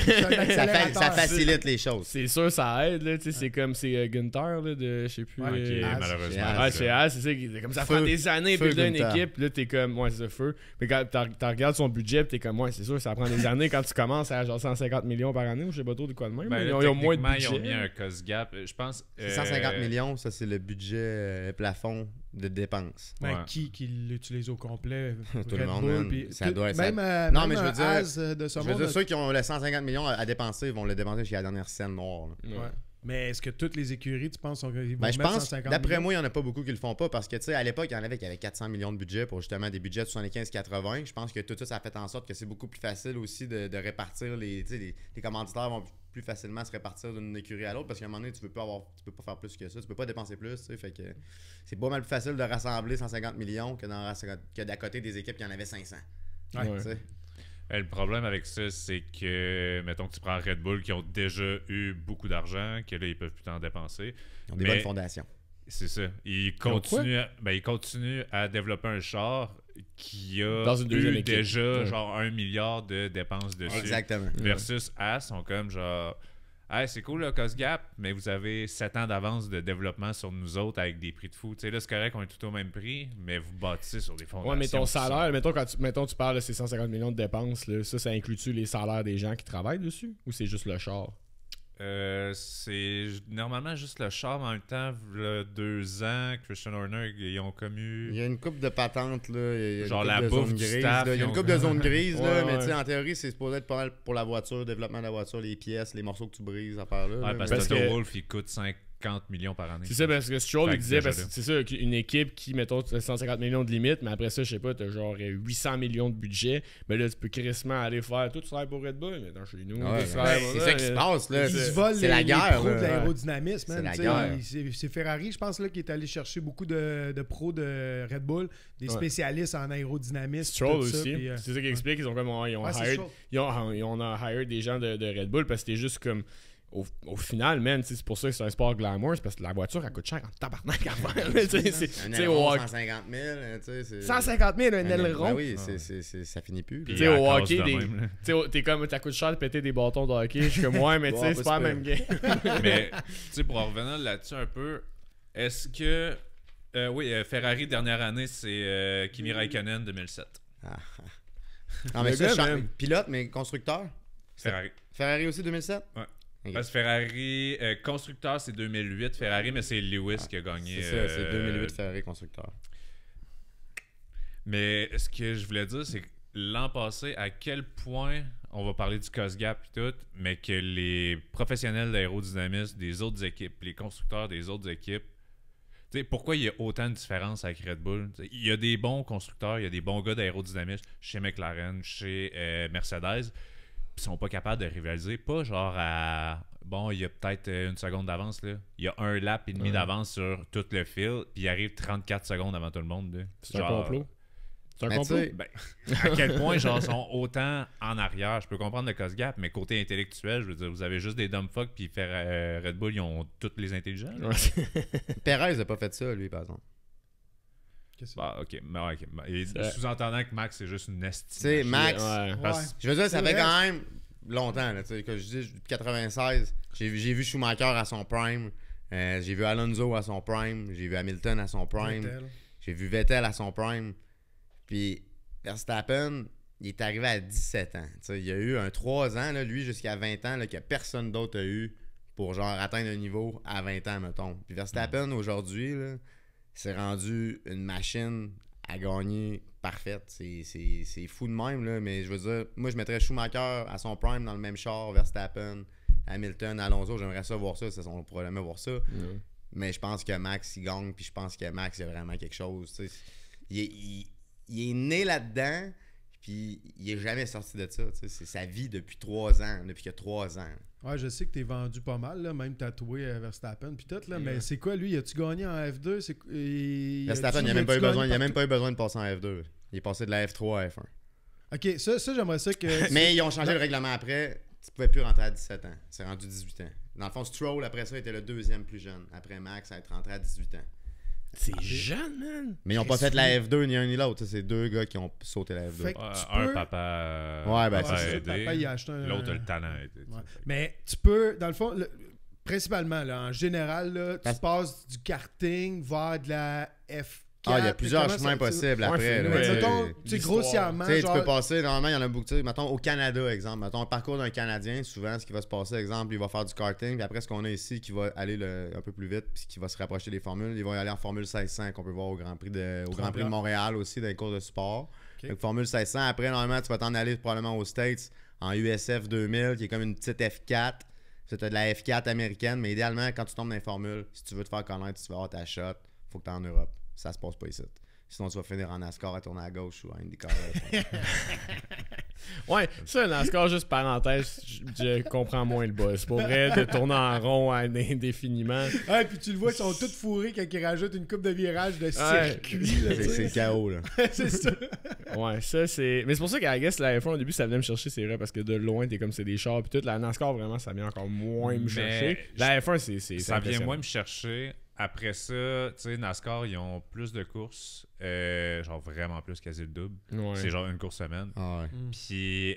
Ça facilite les choses. C'est sûr, ça aide, là, tu sais, c'est comme c'est Gunther, là, de, je sais plus. Ouais, qui est As. malheureusement. Ah, chez As, c'est ça. Comme ça Feu. prend des années Feu builder une Gunther. équipe, puis là, t'es comme, ouais, c'est ça, feu. Mais quand t'as regardes son budget, puis t'es comme, ouais, c'est sûr, ça prend des années quand tu commences à genre 150 millions par année, ou je sais pas trop de quoi de même. Ben, ils là, ont moins de techniquement, budget. ils ont mis un cost gap. Je pense. 150 millions, ça c'est le budget plafond de dépenses. Ben, Ouais. qui l'utilise au complet? Tout le Red monde, Bull, man. puis Ça tout- doit être- même, Non, même mais je veux un dire- As de ce Je veux monde. dire, ceux qui ont les 150 millions à dépenser vont le dépenser chez la dernière scène noire, là. Ouais. Ouais. Mais est-ce que toutes les écuries, tu penses, ils vont Ben, je mettre pense, 150 d'après millions? moi, il n'y en a pas beaucoup qui le font pas parce que, tu sais, à l'époque, il y en avait qui avaient 400 millions de budget pour justement des budgets de 75-80. Je pense que tout ça, ça a fait en sorte que c'est beaucoup plus facile aussi de répartir les, tu sais, les commanditaires vont plus facilement se répartir d'une écurie à l'autre parce qu'à un moment donné, tu peux pas faire plus que ça, tu peux pas dépenser plus, tu sais, fait que c'est pas mal plus facile de rassembler 150 millions que d'à côté des équipes qui en avaient 500. Ouais. Tu sais. Le problème avec ça, c'est que, mettons que tu prends Red Bull qui ont déjà eu beaucoup d'argent, que là, ils peuvent plus t'en dépenser. Ils ont des Mais- bonnes fondations. C'est ça. Ils ont continuent à développer un char qui a Dans une deuxième eu équipe. déjà Ouais. genre 1 milliard de dépenses dessus. Exactement. Versus As sont comme genre, hey, c'est cool le cost gap, mais vous avez 7 ans d'avance de développement sur nous autres avec des prix de fou. Tu sais, là, c'est correct, on est tout au même prix, mais vous bâtissez sur des fondations. Ouais, mais ton qui sont- salaire, mettons tu parles de ces 150 millions de dépenses, là, ça inclut-tu les salaires des gens qui travaillent dessus ou c'est juste le char? C'est normalement juste le char, mais en même temps, le 2 ans, Christian Horner, ils ont comme Il eu. y a une coupe de patentes, là. Il y a Genre une coupe la de bouffe zones du grises, staff, là. Il y a ils une ont- coupe de zones grises, là. Ouais, Mais ouais. tu sais, en théorie, c'est supposé être pas mal pour la voiture, le développement de la voiture, les pièces, les morceaux que tu brises, à part là. Ouais, là. parce Mais- Parce que que- Toto Wolff, il coûte 50 millions par année. C'est ça, parce que Stroll, Fait il que disait, déjà parce que c'est ça, une équipe qui, mettons, tu as 150 millions de limite, mais après ça, je sais pas, t'as genre 800 millions de budget, ben là, tu peux crissement aller faire, tout tu travailles pour Red Bull, mais dans chez nous, Ouais, toi, tu travailles ben, pour c'est ça qui se passe, là. Ils se volent C'est la les guerre, pros de là. l'aérodynamisme, C'est man. la Tu sais, guerre. c'est Ferrari, je pense, là, qui est allé chercher beaucoup de pros de Red Bull, des Ouais. spécialistes en aérodynamisme. Stroll tout ça, aussi. puis, C'est ça qui explique, ils ont comme ils ont Ouais, c'est hired, Stroll. on a hired des gens de Red Bull parce que c'était juste comme au final, man, tu sais, c'est pour ça que c'est un sport glamour, c'est parce que la voiture, elle coûte cher en tabarnak à faire. Tu sais, Un tu sais, aileron, au hockey, 150 000, tu sais, c'est... 150 000 un aileron. Ben oui, ça finit plus. Puis Tu sais, à au cause hockey, de des- même, là. Tu sais, t'es comme, t'as coûté cher de péter des bâtons de hockey. Je suis comme, ouais, mais tu sais, Ouais, c'est pas pas la super. même game. Mais, tu sais, pour en revenir là-dessus un peu, est-ce que. Oui, Ferrari, dernière année, c'est Kimi Raikkonen 2007. Non, mais Le ça, gars, man. pilote, mais constructeur. Ferrari. Ferrari aussi 2007? Ouais. Ok. Parce que Ferrari, constructeur, c'est 2008. Ferrari, mais c'est Lewis qui a gagné. C'est ça, c'est 2008 Ferrari constructeur. Mais ce que je voulais dire, c'est que l'an passé, à quel point on va parler du cost gap et tout, mais que les professionnels d'aérodynamisme des autres équipes, les constructeurs des autres équipes, sais, pourquoi il y a autant de différence avec Red Bull? T'sais, il y a des bons constructeurs, il y a des bons gars d'aérodynamisme chez McLaren, chez Mercedes, puis ils sont pas capables de rivaliser. Pas genre à... Bon, il y a peut-être une seconde d'avance, là. Il y a un lap et demi d'avance sur tout le fil, puis il arrive 34 secondes avant tout le monde, là. C'est un complot. C'est un Mais complot. tu sais, Ben, à quel point, genre, sont autant en arrière. Je peux comprendre le cost gap, mais côté intellectuel, je veux dire, vous avez juste des dumb fuck, puis Red Bull, ils ont tous les intelligents. là. Perez a pas fait ça, lui, par exemple. Qu'est-ce que Bah, ok. Mais ouais, ok. Et C'est- sous-entendant que Max, c'est juste une Tu estimation. sais, Max, Ouais. Parce- je veux dire, ça C'est fait vrai. quand même longtemps, là, tu sais, que je dis, depuis 96, j'ai vu Schumacher à son prime, j'ai vu Alonso à son prime, j'ai vu Hamilton à son prime, Vettel. j'ai vu Vettel à son prime, puis Verstappen, il est arrivé à 17 ans. Tu sais, il y a eu un 3 ans, là, lui, jusqu'à 20 ans, là, que personne d'autre a eu pour genre atteindre un niveau à 20 ans, mettons. Puis Verstappen, aujourd'hui, là, s'est rendu une machine à gagner parfaite. C'est fou de même, là, mais je veux dire, moi, je mettrais Schumacher à son prime dans le même char, Verstappen, Hamilton, Alonso, j'aimerais ça voir ça, on pourrait jamais voir ça. Mais je pense que Max, il gagne, puis je pense que Max, il a vraiment quelque chose. Tu sais. Il est né là-dedans, puis il est jamais sorti de ça. Tu sais. C'est sa vie depuis 3 ans, depuis qu'il a 3 ans. Ouais, je sais que t'es vendu pas mal, là, même tatoué Verstappen puis tout, là, mais c'est quoi, lui? As-tu gagné en F2? Verstappen, il a même pas eu besoin de passer en F2. Il est passé de la F3 à F1. Ok, ça j'aimerais ça que... Mais ils ont changé le règlement après. Tu pouvais plus rentrer à 17 ans. C'est rendu 18 ans. Dans le fond, Stroll, après ça, était le deuxième plus jeune. Après Max, à être rentré à 18 ans. C'est jeune, man. Mais ils n'ont pas fait la F2 ni un ni l'autre. C'est 2 gars qui ont sauté la F2. Fait que Ouais, tu un peux- papa. Ouais, ben, papa c'est a ça. aidé. Papa, il a acheté un... L'autre a le talent. Ouais. Mais tu peux, dans le fond, principalement, là, en général, là, tu passes du karting vers de la F4. Ah, il y a plusieurs Comment chemins ça- possibles Ouais, après. c'est- là. ouais, Mais mettons, c'est tu sais, l'histoire. grossièrement, Tu sais, genre... tu peux passer, normalement, il y en a beaucoup. Tu sais, mettons, au Canada, exemple. Mettons, le parcours d'un Canadien, souvent, ce qui va se passer, exemple, il va faire du karting, puis après, ce qu'on a ici, qui va aller un peu plus vite, puis qui va se rapprocher des formules, il va aller en Formule 1600, qu'on peut voir au Grand Prix de Montréal aussi, dans les cours de sport. Ok. Donc, Formule 1600, après, normalement, tu vas t'en aller probablement aux States, en USF 2000, qui est comme une petite F4. Tu as de la F4 américaine, mais idéalement, quand tu tombes dans les formules, si tu veux te faire connaître, si tu veux avoir ta shot, faut que tu es en Europe. Ça se passe pas ici. Sinon, tu vas finir en NASCAR à tourner à gauche ou en IndyCar. Ouais, ça, NASCAR, juste parenthèse, je comprends moins le boss. Pour vrai, de tourner en rond indéfiniment. Ah, puis tu le vois, ils sont tous fourrés quand ils rajoutent une coupe de virage de circuit. là, tu c'est sais. le chaos, là. C'est ça. Ouais, ça, c'est. Mais c'est pour ça qu'à guess, la F1, au début, ça venait me chercher, c'est vrai, parce que de loin, t'es comme c'est des chars, puis tout. La NASCAR, vraiment, ça vient encore moins me Mais chercher. La F1, c'est. Ça vient impressionnant. moins me chercher. Après ça, tu sais, NASCAR, ils ont plus de courses. Genre vraiment plus, quasi le double. Ouais. C'est genre une course semaine. Ah ouais. Puis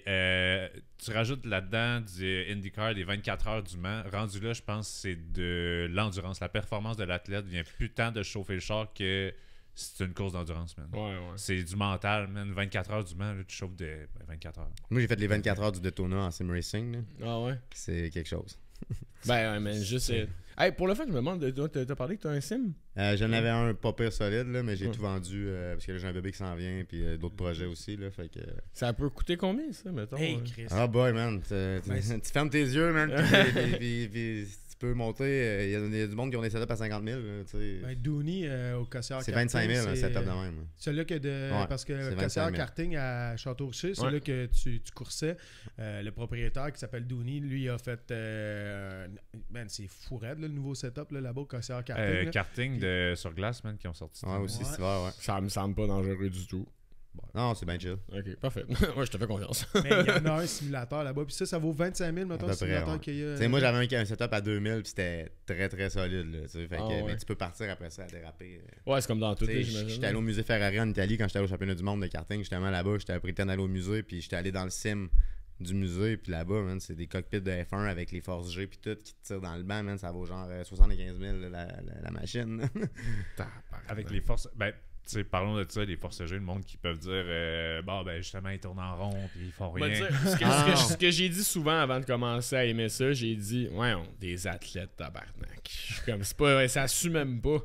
tu rajoutes là-dedans du IndyCar, des 24 heures du Mans. Rendu là, je pense que c'est de l'endurance. La performance de l'athlète vient plus tant de chauffer le char que c'est une course d'endurance, man. Ouais, ouais. C'est du mental, man. 24 heures du Mans, là, tu chauffes de 24 heures. Moi, j'ai fait les 24 heures du Daytona en sim racing. Là. Ah ouais. C'est quelque chose. Ben, ouais, man, juste. Hey, pour le fait, je me demande, t'as parlé que t'as un sim? J'en avais un pas pire solide, là, mais j'ai tout vendu parce que là, j'ai un bébé qui s'en vient, puis d'autres projets aussi. Là, fait que... Ça peut coûter combien, ça, mettons? Hey, Chris. Ah boy, man. Tu fermes tes yeux, man. Puis tu peux monter. Il y a du monde qui ont des setups à 50 000. Là, tu sais. Ben, Dooney au Cossière C'est Karting, 25 000 un c'est, setup de même. Celui-là que de. Ouais, Parce que c'est Cossière 25 000. Karting à Château-Richer, c'est Ouais. là que tu coursais. Le propriétaire qui s'appelle Dooney, lui, a fait. Man, c'est fou raide, là, le nouveau setup là-bas au Cossière Karting. là. Karting sur glace, man, qui ont sorti. Ouais, aussi Ouais. cet hiver, ouais. Ça me semble pas dangereux du tout. Non, c'est bien chill. Ok, parfait. Moi, je te fais confiance. Mais il y en a un simulateur là-bas. Puis ça vaut 25 000, mettons, À peu le simulateur près, ouais. qu'il y a. Tu sais, moi, j'avais un setup à 2000, puis c'était très très solide. Là, tu sais, fait que, Ah, ouais. mais tu peux partir après ça à déraper. Ouais, c'est comme dans tout, Tu sais, j'imagine. J'étais allé au musée Ferrari en Italie quand j'étais allé au championnat du monde de karting. Justement là-bas, j'étais pris le temps d'aller au musée, puis j'étais allé dans le sim du musée, puis là-bas, man, c'est des cockpits de F1 avec les forces G puis tout qui te tirent dans le banc, man, ça vaut genre 75 000 la machine. Avec les forces. Ben, tu sais, parlons de ça, les forces G, le monde qui peuvent dire bon, ben, justement, ils tournent en rond, puis ils font Ben, rien. tu sais, ce que, Ah, ce que- non. ce que j'ai dit souvent avant de commencer à aimer ça, j'ai dit, ouais, des athlètes tabarnak. Je suis comme, c'est pas, ça assume même pas.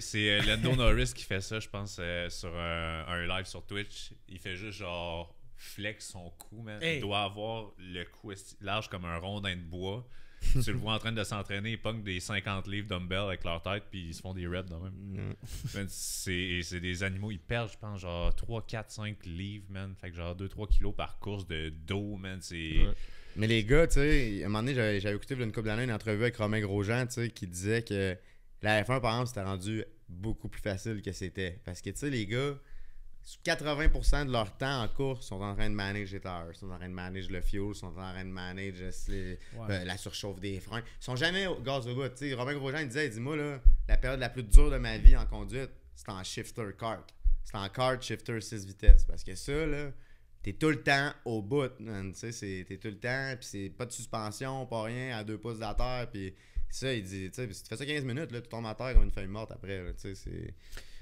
C'est Lando Norris qui fait ça, je pense, sur un live sur Twitch. Il fait juste genre flex son cou, man. Hey. Il doit avoir le cou large comme un rondin de bois. Tu le vois en train de s'entraîner, ils pognent des 50 livres dumbbells avec leur tête, puis ils se font des reps de même. Man, c'est des animaux, ils perdent, je pense, genre 3, 4, 5 livres, man. Fait que genre 2-3 kilos par course de dos, man. C'est. Ouais. Mais les gars, tu sais, à un moment donné, j'avais écouté il y a une couple d'années une entrevue avec Romain Grosjean, tu sais, qui disait que la F1, par exemple, c'était rendu beaucoup plus facile que c'était. Parce que, tu sais, les gars, 80% de leur temps en course sont en train de manager les tires, sont en train de manager le fuel, sont en train de manager la surchauffe des freins. Ils sont jamais au gaz au bout. Tu sais, Romain Grosjean, il disait, moi, là, la période la plus dure de ma vie en conduite, c'était en shifter kart. C'était en kart shifter 6 vitesses. Parce que ça, là, t'es tout le temps au bout, man. Tu sais, t'es tout le temps, puis c'est pas de suspension, pas rien, à 2 pouces de la terre, puis ça, il dit, tu sais, si tu fais ça 15 minutes, là, tu tombes à terre comme une feuille morte après, là, tu sais, c'est...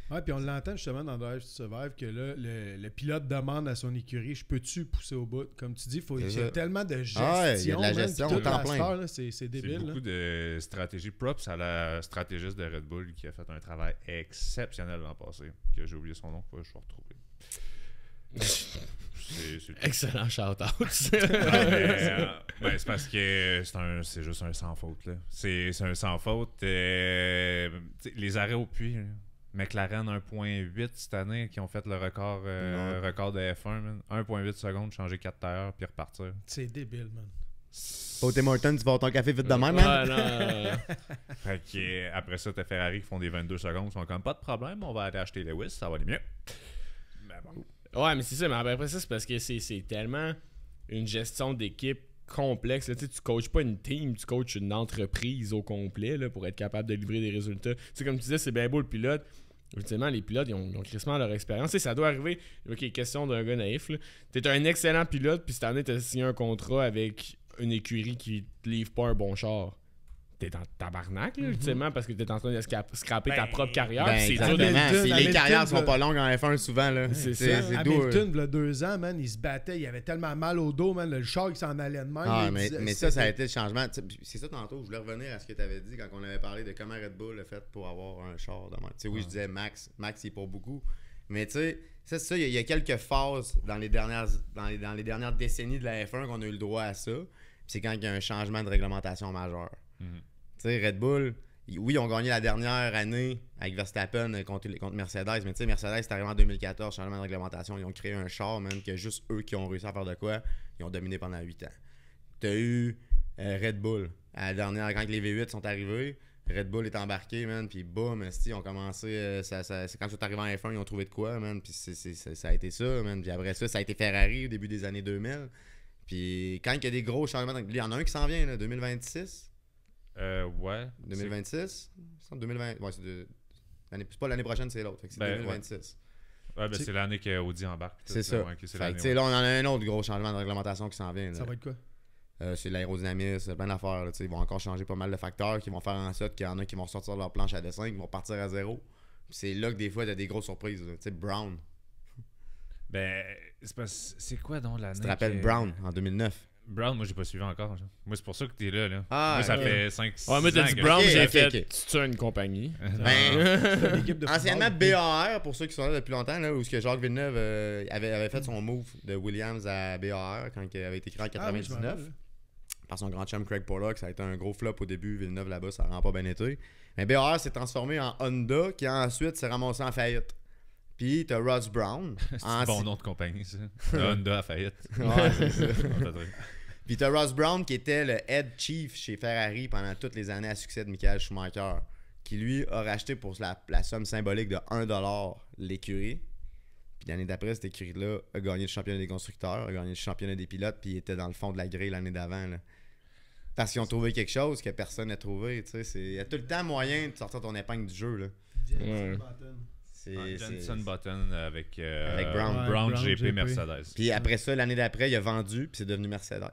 Ouais, puis on l'entend justement dans Drive to Survive que là, le pilote demande à son écurie, je peux-tu pousser au bout? Comme tu dis, il y a tellement de gestion. Ah ouais, il y a de la man, gestion puis au toute temps la plein. star, là, c'est C'est débile. beaucoup là. de stratégie. Props à la stratégiste de Red Bull qui a fait un travail exceptionnel l'an passé. Que j'ai oublié son nom, je vais retrouver. C'est Excellent shout-out. ben, c'est parce que c'est juste un sans faute. Là. C'est un sans faute. Les arrêts au puits, là. McLaren 1.8 cette année qui ont fait le record, record de F1. Man. 1.8 secondes, changer 4 tailleurs puis repartir. C'est débile, man. Au Tim Hortons, tu vas avoir ton café vite de même, Ouais, man? non. Fait que, après ça, t'as Ferrari qui font des 22 secondes. Ils sont comme pas de problème, on va aller acheter Lewis, ça va aller mieux. Mais bon. Ouais, mais c'est ça. Mais après ça, c'est parce que c'est tellement une gestion d'équipe complexe. Là. Tu sais, tu coaches pas une team, tu coaches une entreprise au complet là, pour être capable de livrer des résultats. Tu sais, comme tu disais, c'est bien beau le pilote. Ultimement, les pilotes, ils ont crissement leur expérience. Tu sais, ça doit arriver. Ok, question d'un gars naïf. T'es un excellent pilote, puis cette année, t'as signé un contrat avec une écurie qui te livre pas un bon char. T'es en tabarnak, là, ultimement, parce que t'es en train de scraper ta propre carrière. Ben, c'est dur de... exactement. Hamilton, Les Hamilton, carrières sont là. pas longues en F1 souvent, là. C'est ça. C'est doux. Hamilton, il y a 2 ans, man, il se battait, il avait tellement mal au dos, man, le char qui s'en allait de même. Ah, il mais, disait- mais ça a été le changement. Tu sais, c'est ça tantôt, je voulais revenir à ce que tu avais dit quand on avait parlé de comment Red Bull a fait pour avoir un char de même. Tu sais, oui, je disais Max, il est pour beaucoup. Mais tu sais, c'est ça, il y a quelques phases dans les dernières décennies de la F1 qu'on a eu le droit à ça. Puis c'est quand il y a un changement de réglementation majeur. Mhm. Tu sais, Red Bull, oui, ils ont gagné la dernière année avec Verstappen contre Mercedes, mais tu sais, Mercedes, c'est arrivé en 2014, changement de réglementation. Ils ont créé un char, même, que juste eux qui ont réussi à faire de quoi, ils ont dominé pendant 8 ans. Tu as eu Red Bull, à la dernière, quand les V8 sont arrivés, Red Bull est embarqué, man, puis boum, ils ont commencé, c'est quand ils sont arrivés en F1, ils ont trouvé de quoi, man, puis ça a été ça, man, puis après ça a été Ferrari au début des années 2000. Puis quand il y a des gros changements, il y en a un qui s'en vient, là, 2026. Ouais. 2026? C'est 2020. Ouais, c'est pas l'année prochaine, c'est l'autre. Fait que c'est Ben, 2026. Ouais, ben c'est l'année que Audi embarque. C'est ça. Ouais, c'est Fait l'année, que, tu sais, là, on en a un autre gros changement de réglementation qui s'en vient. Là. Ça va être quoi? C'est l'aérodynamisme, plein d'affaires. Là, tu sais, ils vont encore changer pas mal de facteurs qui vont faire en sorte qu'il y en a qui vont sortir leur planche à dessin, qui vont partir à zéro. Puis c'est là que des fois, il y a des grosses surprises. Tu sais, Brown. Ben, c'est quoi donc l'année? Tu te rappelles que- Brown en 2009? Brown, moi j'ai pas suivi encore. Genre. Moi c'est pour ça que t'es là. Ah, moi ça ok. fait 5-6 Ouais, mais t'as ans dit que- Brown, Ok, j'ai ok, fait. ok. Tu as une compagnie. Ben, L'équipe de anciennement football. BAR, pour ceux qui sont là depuis longtemps, là, où ce que Jacques Villeneuve avait fait son move de Williams à BAR quand il avait été créé en Ah oui, je m'en 99. rappelle. Par son grand chum Craig Pollock, ça a été un gros flop au début. Villeneuve là-bas, ça rend pas bien été. Mais BAR s'est transformé en Honda, qui ensuite s'est ramassé en faillite. Puis t'as Ross Brown. C'est un bon nom de compagnie ça. Honda à faillite. Ouais, c'est ça. On t'a dit. Puis t'as Ross Brown qui était le head chief chez Ferrari pendant toutes les années à succès de Michael Schumacher, qui lui a racheté pour la somme symbolique de 1$ l'écurie. Puis l'année d'après, cette écurie-là a gagné le championnat des constructeurs, a gagné le championnat des pilotes, puis il était dans le fond de la grille l'année d'avant. Là. Parce qu'ils ont trouvé quelque chose que personne n'a trouvé. Il y a tout le temps moyen de sortir ton épingle du jeu. Là. Ouais. Jenson Button avec, Avec Brown. Ouais, Brown Brown, GP GP. Mercedes. Puis après ça, l'année d'après, il a vendu, puis c'est devenu Mercedes.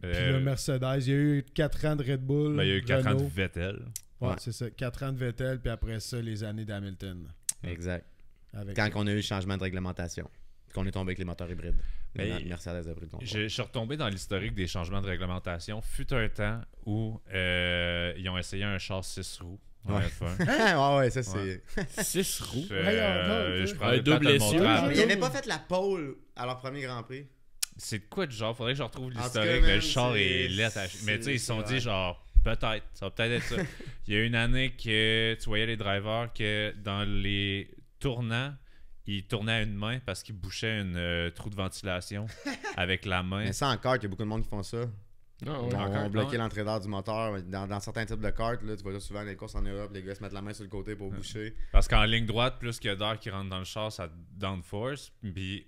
Puis le Mercedes, il y a eu 4 ans de Red Bull. ben, il y a eu 4 ans de Renault. Vettel. Ouais, Ouais. c'est ça. 4 ans de Vettel, puis après ça, les années d'Hamilton. Exact. Avec Quand on a eu le changement de réglementation, qu'on est tombé avec les moteurs hybrides. Ben, Le Mercedes a pris le contrôle. Je suis retombé dans l'historique des changements de réglementation. Fut un temps où ils ont essayé un char 6 roues en Ouais. F1. Ouais, ça c'est. 6 roues. Je prends le deux temps de te le blessures, montrer genre. après. Mais ils n'avaient pas fait la pole à leur premier Grand Prix. C'est de quoi de genre? Faudrait que je retrouve En tout l'historique. cas, Le man, char c'est- est laid. Mais tu sais, ils se sont c'est dit genre, peut-être. Ça va peut-être être ça. Il y a une année que tu voyais les drivers que dans les tournants, ils tournaient à une main parce qu'ils bouchaient un trou de ventilation avec la main. Mais ça encore, il y a beaucoup de monde qui font ça. Non, Ils ouais. vont bloquer ouais. l'entrée d'air du moteur. Dans certains types de cartes, là, tu vois ça souvent dans les courses en Europe, les gars se mettent la main sur le côté pour boucher. Parce qu'en ligne droite, plus qu'il y a d'air qui rentre dans le char, ça downforce. Puis.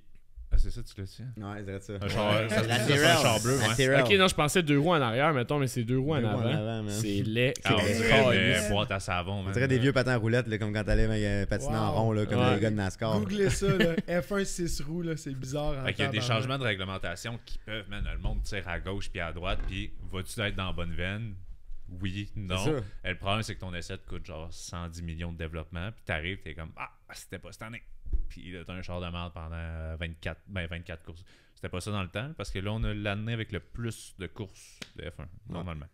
Ah, c'est ça, tu l'as dit? Ouais, c'est ça. Un char, ça, La ça, c'est un Tyrrell. char bleu, La ouais. Tyrrell. Ok, non, je pensais 2 roues en arrière, mettons, mais c'est 2 roues en Deux roues en avant. avant, man. C'est laid. Ah, on que- dirait Calisse. une boîte à savon. On man. dirait des vieux patins à roulettes, là, comme quand t'allais patiner en Wow. rond, là, comme Ouais. les gars de NASCAR. Googlez ça, là. F1 6 roues, là, c'est bizarre. Fait qu'il y a des changements de réglementation qui peuvent, man, le monde tire à gauche puis à droite, puis vas-tu être dans la bonne veine? Oui, non. C'est ça. Et le problème, c'est que ton essai te coûte genre 110 millions de développement, puis t'arrives, t'es comme, ah, c'était pas cette année. Puis là, t'as un char de merde pendant 24 courses. C'était pas ça dans le temps, parce que là, on a l'année avec le plus de courses de F1, normalement.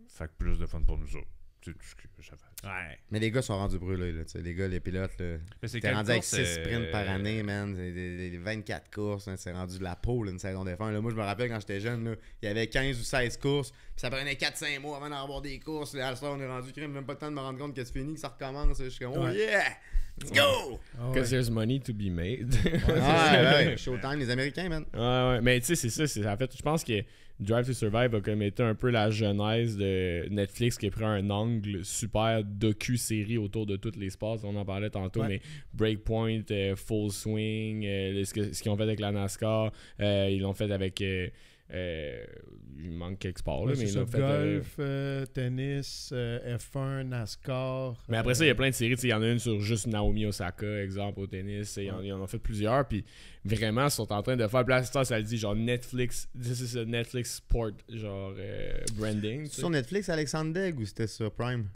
Fait que plus de fun pour nous autres. C'est tout ce que ça fait. Ouais. Mais les gars sont rendus brûlés, là. Tu sais, les gars, les pilotes, là. Mais c'est T'es quelle rendu avec course, 6 sprints par année, man. C'est des 24 courses. Hein. C'est rendu de la peau, là, une saison de F1. Là, moi, je me rappelle quand j'étais jeune, là, il y avait 15 ou 16 courses. Puis ça prenait 4-5 mois avant d'en avoir des courses. Là, à ce soir, on est rendu crime, même pas le temps de me rendre compte que c'est fini, que ça recommence. Je suis comme, oh Ouais. yeah! Let's go! Because there's money to be made. Ouais. Showtime, les Américains, man. Ouais. Mais tu sais, c'est ça. En fait, je pense que Drive to Survive a comme été un peu la genèse de Netflix qui a pris un angle super docu-série autour de tous les sports. On en parlait tantôt, Ouais. mais Breakpoint, Full Swing, ce qu'ils ont fait avec la NASCAR, ils l'ont fait avec. Il manque quelques sports, là, Ouais, mais c'est ils l'ont ça, fait. golf, tennis, F1, NASCAR. Mais après ça, il y a plein de séries. Il y en a une sur juste Naomi Osaka, exemple, au tennis. Ils en ont fait plusieurs. Puis vraiment, ils sont en train de faire. Puis là, ça le dit genre Netflix. This is a Netflix Sport, genre branding. tu sais. Sur Netflix, Alexandre Degg ou c'était sur Prime?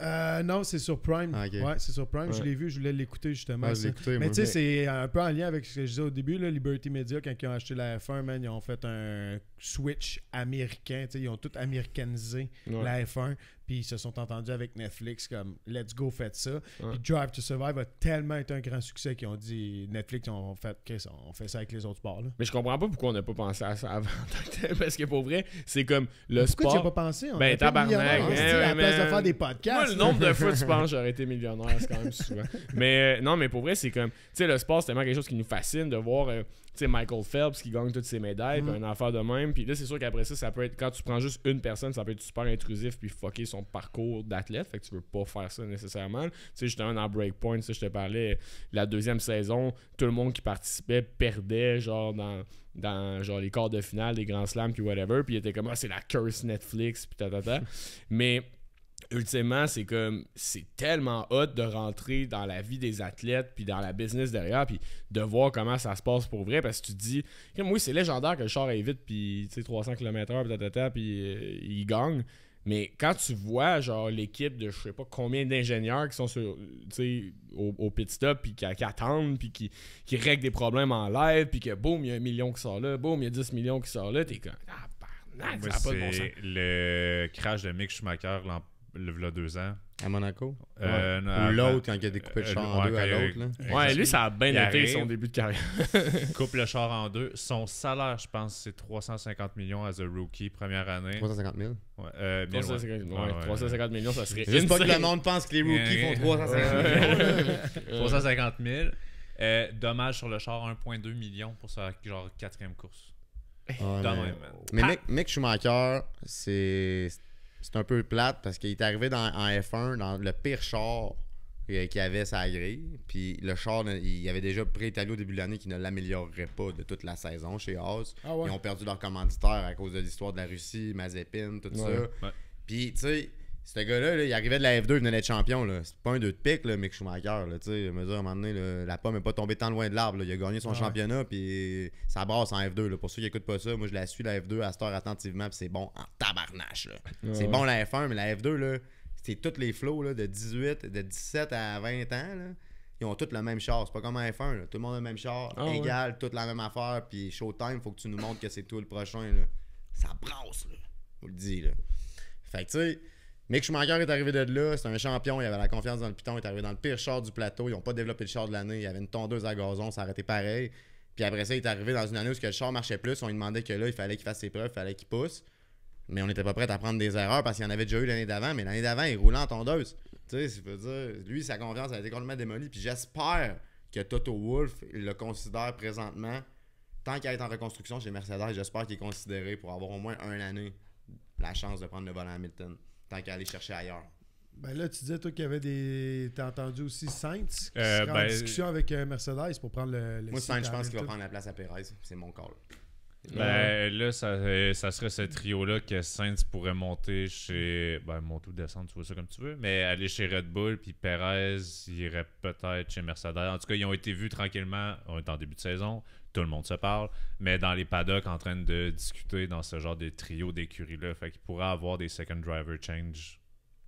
Non, c'est sur Prime. Ah, ok. Ouais, c'est sur Prime. Je Ouais. l'ai vu, je voulais l'écouter justement. Ah, je l'ai ça. écouté, Mais moi. tu sais, c'est un peu en lien avec ce que je disais au début. Là, Liberty Media, quand ils ont acheté la F1, man, ils ont fait un switch américain. Tu sais, ils ont tout américanisé Ouais. la F1. Puis ils se sont entendus avec Netflix comme let's go, faites ça. Ouais. Puis Drive to Survive a tellement été un grand succès qu'ils ont dit Netflix, on fait ça avec les autres sports. Là. Mais je comprends pas pourquoi on n'a pas pensé à ça avant. Parce que pour vrai, c'est comme le Pourquoi tu sport. n'y as pas pensé? On Ben, aurait été tabarnak, millionnaires, ouais, hostie, à la ouais, place de mais- faire des Moi, podcasts. le nombre de fois tu penses j'aurais été millionnaire, c'est quand même souvent. Mais non, mais pour vrai, c'est comme. Tu sais, le sport, c'est tellement quelque chose qui nous fascine de voir. Tu sais, Michael Phelps qui gagne toutes ses médailles, puis une affaire de même. Puis là, c'est sûr qu'après ça peut être. Quand tu prends juste une personne, ça peut être super intrusif, puis fucker son parcours d'athlète. Fait que tu veux pas faire ça nécessairement. Tu sais, justement, dans Breakpoint, ça, je te parlais, la deuxième saison, tout le monde qui participait perdait, genre, dans genre les quarts de finale des Grands Slams, puis whatever. Puis il était comme, ah, c'est la curse Netflix, puis ta. Mais. Ultimement, c'est comme c'est tellement hot de rentrer dans la vie des athlètes puis dans la business derrière puis de voir comment ça se passe pour vrai parce que tu te dis oui, c'est légendaire que le char aille vite puis 300 km/h puis il gagne. Mais quand tu vois genre l'équipe de je sais pas combien d'ingénieurs qui sont sur au pit stop puis qui attendent puis qui règlent des problèmes en live puis que boum, il y a 1 million qui sort là, boum, il y a 10 millions qui sort là, t'es comme barnac, ça a pas de bon sens. C'est le crash de Mick Schumacher il y a 2 ans. À Monaco? Non, Ou avant. l'autre, quand il a découpé le char en ouais, deux quand à il a- l'autre, là. Ouais, lui ça a bien Il été arrive. son début de carrière. Coupe le char en deux. Son salaire, je pense, c'est 350 millions as a rookie première année. 350 000. Ouais, 350 millions, ça serait Juste pas que insane. le monde pense que les rookies font 350 000. 350 000. Dommage sur le char, 1,2 million pour sa genre 4e course. Ouais, Dans mais- même, man. Mais Mick Schumacher, c'est un peu plate parce qu'il est arrivé en F1 dans le pire char qu'il y avait sa grille. Puis le char, il avait déjà préétabli au début de l'année qu'il ne l'améliorerait pas de toute la saison chez Haas. Ah ouais. Ils ont perdu leur commanditaire à cause de l'histoire de la Russie, Mazepin, tout ça. Ouais. Puis, tu sais, ce gars-là, là, il arrivait de la F2, il venait d'être champion. Là. C'est pas un 2 de pique, là, Mick Schumacher. Là, tu sais, à un moment donné, là, la pomme n'est pas tombée tant loin de l'arbre. Là. Il a gagné son championnat, puis ça brasse en F2. Là. Pour ceux qui n'écoutent pas ça, moi, je la suis, la F2, à cette heure attentivement, puis c'est bon en tabarnache. Là. C'est bon la F1, mais la F2, là, c'est tous les flots là, de 17 à 20 ans. Là. Ils ont tous le même char. C'est pas comme en F1. Là. Tout le monde a le même char, égal, toute la même affaire. Puis Showtime, faut que tu nous montres que c'est toi le prochain. Là. Ça brasse, là. Je vous le dis. Là. Fait que, tu sais, Mick Schumacher est arrivé de là. C'est un champion. Il avait la confiance dans le piton. Il est arrivé dans le pire char du plateau. Ils n'ont pas développé le char de l'année. Il y avait une tondeuse à gazon. Ça a arrêté pareil. Puis après ça, il est arrivé dans une année où le char marchait plus. On lui demandait que là, il fallait qu'il fasse ses preuves, il fallait qu'il pousse. Mais on n'était pas prêt à prendre des erreurs parce qu'il y en avait déjà eu l'année d'avant. Mais l'année d'avant, il roulait en tondeuse. Tu sais, ça veut dire, lui, sa confiance a été complètement démolie. Puis j'espère que Toto Wolff, il le considère présentement, tant qu'il est en reconstruction chez Mercedes, j'espère qu'il est considéré pour avoir au moins une année la chance de prendre le volant Hamilton, tant qu'à aller chercher ailleurs. Ben là, tu disais, toi, qu'il y avait des. T'as entendu aussi Sainz qui Euh, serait en ben, discussion avec Mercedes pour prendre le Moi, site Sainz, je à pense qu'il va Hamilton. prendre la place à Perez. C'est mon call. Ben, là, ça serait ce trio-là que Sainz pourrait monter chez. Ben, monter ou descendre, tu vois ça comme tu veux. Mais aller chez Red Bull, puis Perez irait peut-être chez Mercedes. En tout cas, ils ont été vus tranquillement. On est en début de saison. Tout le monde se parle. Mais dans les paddocks, en train de discuter dans ce genre de trio d'écurie-là. Fait qu'il pourrait avoir des second driver change.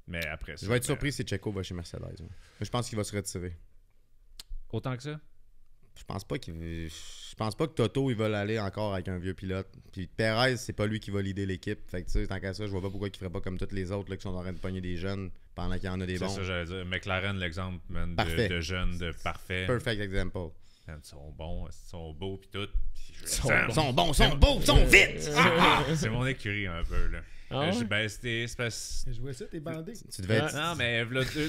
Mais après ça. Je vais être surpris si Checo va chez Mercedes. Ouais. Mais je pense qu'il va se retirer. Autant que ça? Je pense pas que Toto il va aller encore avec un vieux pilote. Puis Perez, c'est pas lui qui va leader l'équipe. Fait que tu sais, tant qu'à ça, je vois pas pourquoi il ferait pas comme tous les autres là, qui sont en train de pogner des jeunes pendant qu'il y en a des C'est bons. ça, j'allais dire. McLaren, l'exemple, man, Parfait. de jeunes, de parfait. Perfect example. Man, ils sont bons, ils sont beaux, pis tout. Ils sont bons, sont beaux, sont vite! C'est mon écurie un peu, là. Ah ouais? Ben, c'est parce... Je vois ça, t'es bandé. Tu devais être. Non, mais v'là, tu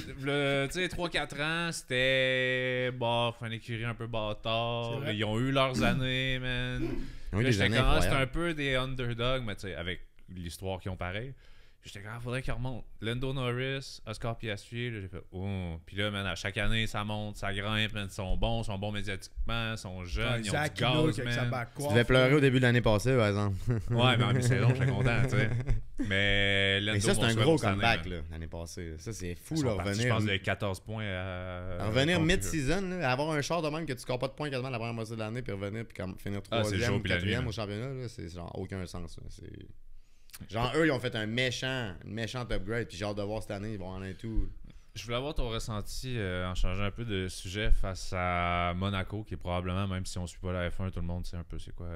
sais, 3-4 ans, c'était bof, un écurie un peu C'est bâtard. vrai. Ils ont eu leurs années, man. Ils ont eu Là, des j'étais années comme, c'est incroyables. un peu des underdogs, mais tu sais, avec l'histoire qu'ils ont pareil. J'étais comme, faudrait qu'ils remontent. Lando Norris, Oscar Piastri, là, j'ai fait, oh. Puis là, man, à chaque année, ça monte, ça grimpe, man, ils sont bons médiatiquement, ils sont jeunes, ils ont Zach du gaz, Look avec sa man. back Tu devais pleurer au début de l'année passée, par exemple. Ouais, mais en mi-saison, j'étais content, tu sais. Mais Lando, Mais ça, c'est bon un souhait gros pour cette année, comeback man. là, l'année passée. Ça, c'est fou, Ils là, sont partis, revenir. je pense, de 14 points à Revenir contre- mid-season, là, avoir un char de même que tu scores pas de points quasiment la première moitié de l'année, puis revenir, puis comme finir Ah, c'est le jour 3e ou puis la nuit, 4e là. au championnat, là, c'est genre aucun sens. Là. C'est... Genre, eux, ils ont fait un méchant upgrade, puis j'ai hâte de voir cette année, ils vont en un tout. Je voulais avoir ton ressenti en changeant un peu de sujet face à Monaco, qui est probablement, même si on suit pas la F1, tout le monde sait un peu c'est quoi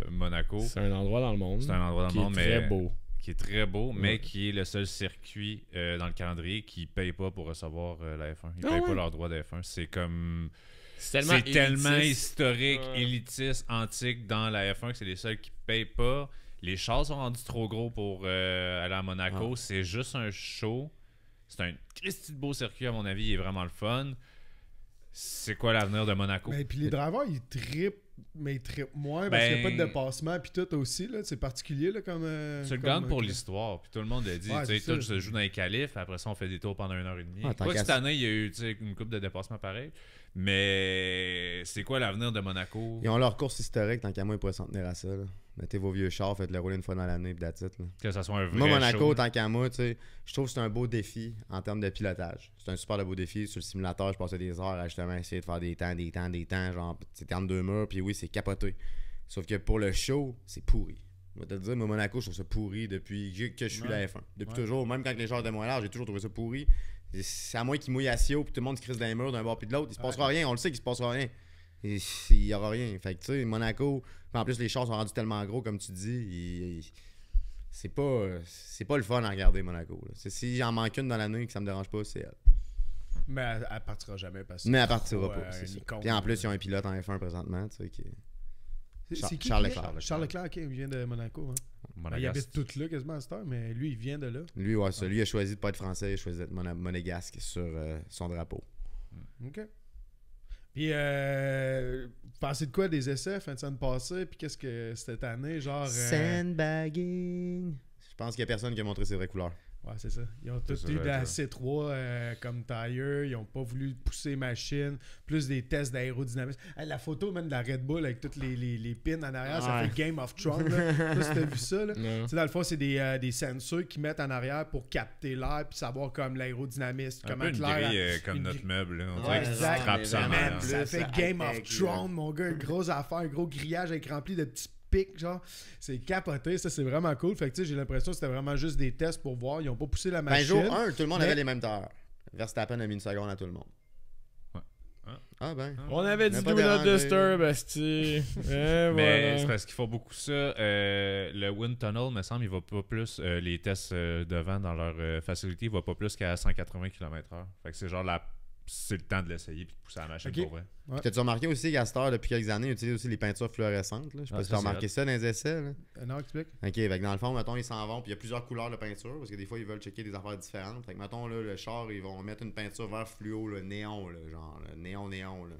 Monaco. C'est un endroit dans le monde. C'est un endroit dans qui le monde, est très mais beau. qui est très beau, mais Ouais. qui est le seul circuit dans le calendrier qui paye pas pour recevoir la F1. Ils Ah payent ouais? pas leur droit de F1. C'est comme... C'est C'est tellement élitiste. historique, Ouais. élitiste, antique dans la F1 que c'est les seuls qui payent pas. Les chars sont rendus trop gros pour aller à Monaco. Ah. C'est juste un show. C'est un Christy de beau circuit, à mon avis. Il est vraiment le fun. C'est quoi l'avenir de Monaco? Mais puis les drivers, ils trippent, mais ils trippent moins parce qu'il n'y a pas de Ben- dépassement. Puis tout aussi, là, c'est particulier là, comme. Tu le comme, gagnes pour l'histoire. Puis tout le monde l'a dit. Ouais, tu sais, c'est tout ça. se joue dans les qualifs. Après ça, on fait des tours pendant 1h30. Ah, tant Quoi que qu'à cette année, il y a eu tu sais, une coupe de dépassement pareil. Mais c'est quoi l'avenir de Monaco? Ils ont leur course historique, tant qu'à moi, ils pourraient s'en tenir à ça. Là. Mettez vos vieux chars, faites-le rouler une fois dans l'année, puis that's it, là. Que ça soit un vrai Moi, Monaco, show. tant qu'à moi, tu sais, je trouve que c'est un beau défi en termes de pilotage. C'est un super de beau défi. Sur le simulateur, je passais des heures à justement essayer de faire des temps, genre, c'était entre deux murs, puis oui, c'est capoté. Sauf que pour le show, c'est pourri. Je vais te le dire, moi, Monaco, je trouve ça pourri depuis que je suis Ouais. la F1. Depuis Ouais. toujours, même quand les chars étaient moins larges, j'ai toujours trouvé ça pourri. C'est à moins qu'ils mouillent à Sio, puis tout le monde se crisse dans les murs d'un bord puis de l'autre. Il se passera rien, on le sait qu'il se passera rien. Et il y aura rien. Fait que, tu sais, Monaco, en plus, les chars sont rendus tellement gros, comme tu dis, c'est pas le fun à regarder, Monaco. Là. Si j'en manque une dans l'année que ça me dérange pas, c'est elle. Mais elle partira jamais parce que. Mais elle partira trop, pas, c'est un ça. icône, Puis en plus, ils ont là. un pilote en F1 présentement, tu sais, qui C'est qui Charles qui vient? Leclerc. Charles Leclerc, qui vient de Monaco. Hein. Il Monégasque. habite tout là quasiment à cette heure, mais lui, il vient de là. Lui, ouais, ça. Lui, il a choisi de pas être français, il a choisi d'être monégasque sur son drapeau. OK. Puis, pensez de quoi des essais fin de semaine passée? Puis qu'est-ce que cette année, genre. Sandbagging. Je pense qu'il y a personne qui a montré ses vraies couleurs. Ouais, c'est ça. Ils ont C'est tous ça, eu de la j'allais C3 comme tire. Ils ont pas voulu pousser machine. Plus des tests d'aérodynamisme. Hey, la photo même de la Red Bull avec toutes les pins en arrière, ça Ouais. fait Game of Thrones. Là. Toi, si t'as vu ça, là. Non. Tu sais, dans le fond, c'est des sensors qui mettent en arrière pour capter l'air puis savoir comme l'aérodynamisme, Un comment peu une que l'air... grille comme une notre grille. meuble. Là. On Ouais, dirait que tu exact. frappes ça en Man, arrière. ça fait Plus Game of high-tech, Thrones, mon gars. Une grosse affaire, un gros grillage avec rempli de petits pics, genre. C'est capoté. Ça, c'est vraiment cool. Fait que, tu sais, j'ai l'impression que c'était vraiment juste des tests pour voir. Ils ont pas poussé la Ben, machine. jour 1, tout le monde mais- avait les mêmes tailleurs. Verstappen a mis une seconde à tout le monde. Ouais. Ah. Ah ben. On avait dit Mais Do pas Not dérangé. Disturb, asti. Et Mais voilà. c'est parce qu'ils font beaucoup ça. Le Wind Tunnel, me semble, il va pas plus. Les tests devant dans leur facilité, il va pas plus qu'à 180 km/h. Fait que c'est genre c'est le temps de l'essayer puis de pousser la machine Ok. pour vrai. Ouais. T'as-tu remarqué aussi qu'à cette heure, depuis quelques années, ils utilisent aussi les peintures fluorescentes. Là? Je sais pas Ah, si ça, t'as c'est remarqué hot. ça dans les essais. Là. Non, explique. Ok, fait que dans le fond, mettons, ils s'en vont, puis il y a plusieurs couleurs de peinture, parce que des fois, ils veulent checker des affaires différentes. Fait que, mettons, là, le char, ils vont mettre une peinture vert fluo, là, néon, là, genre, là, néon, là.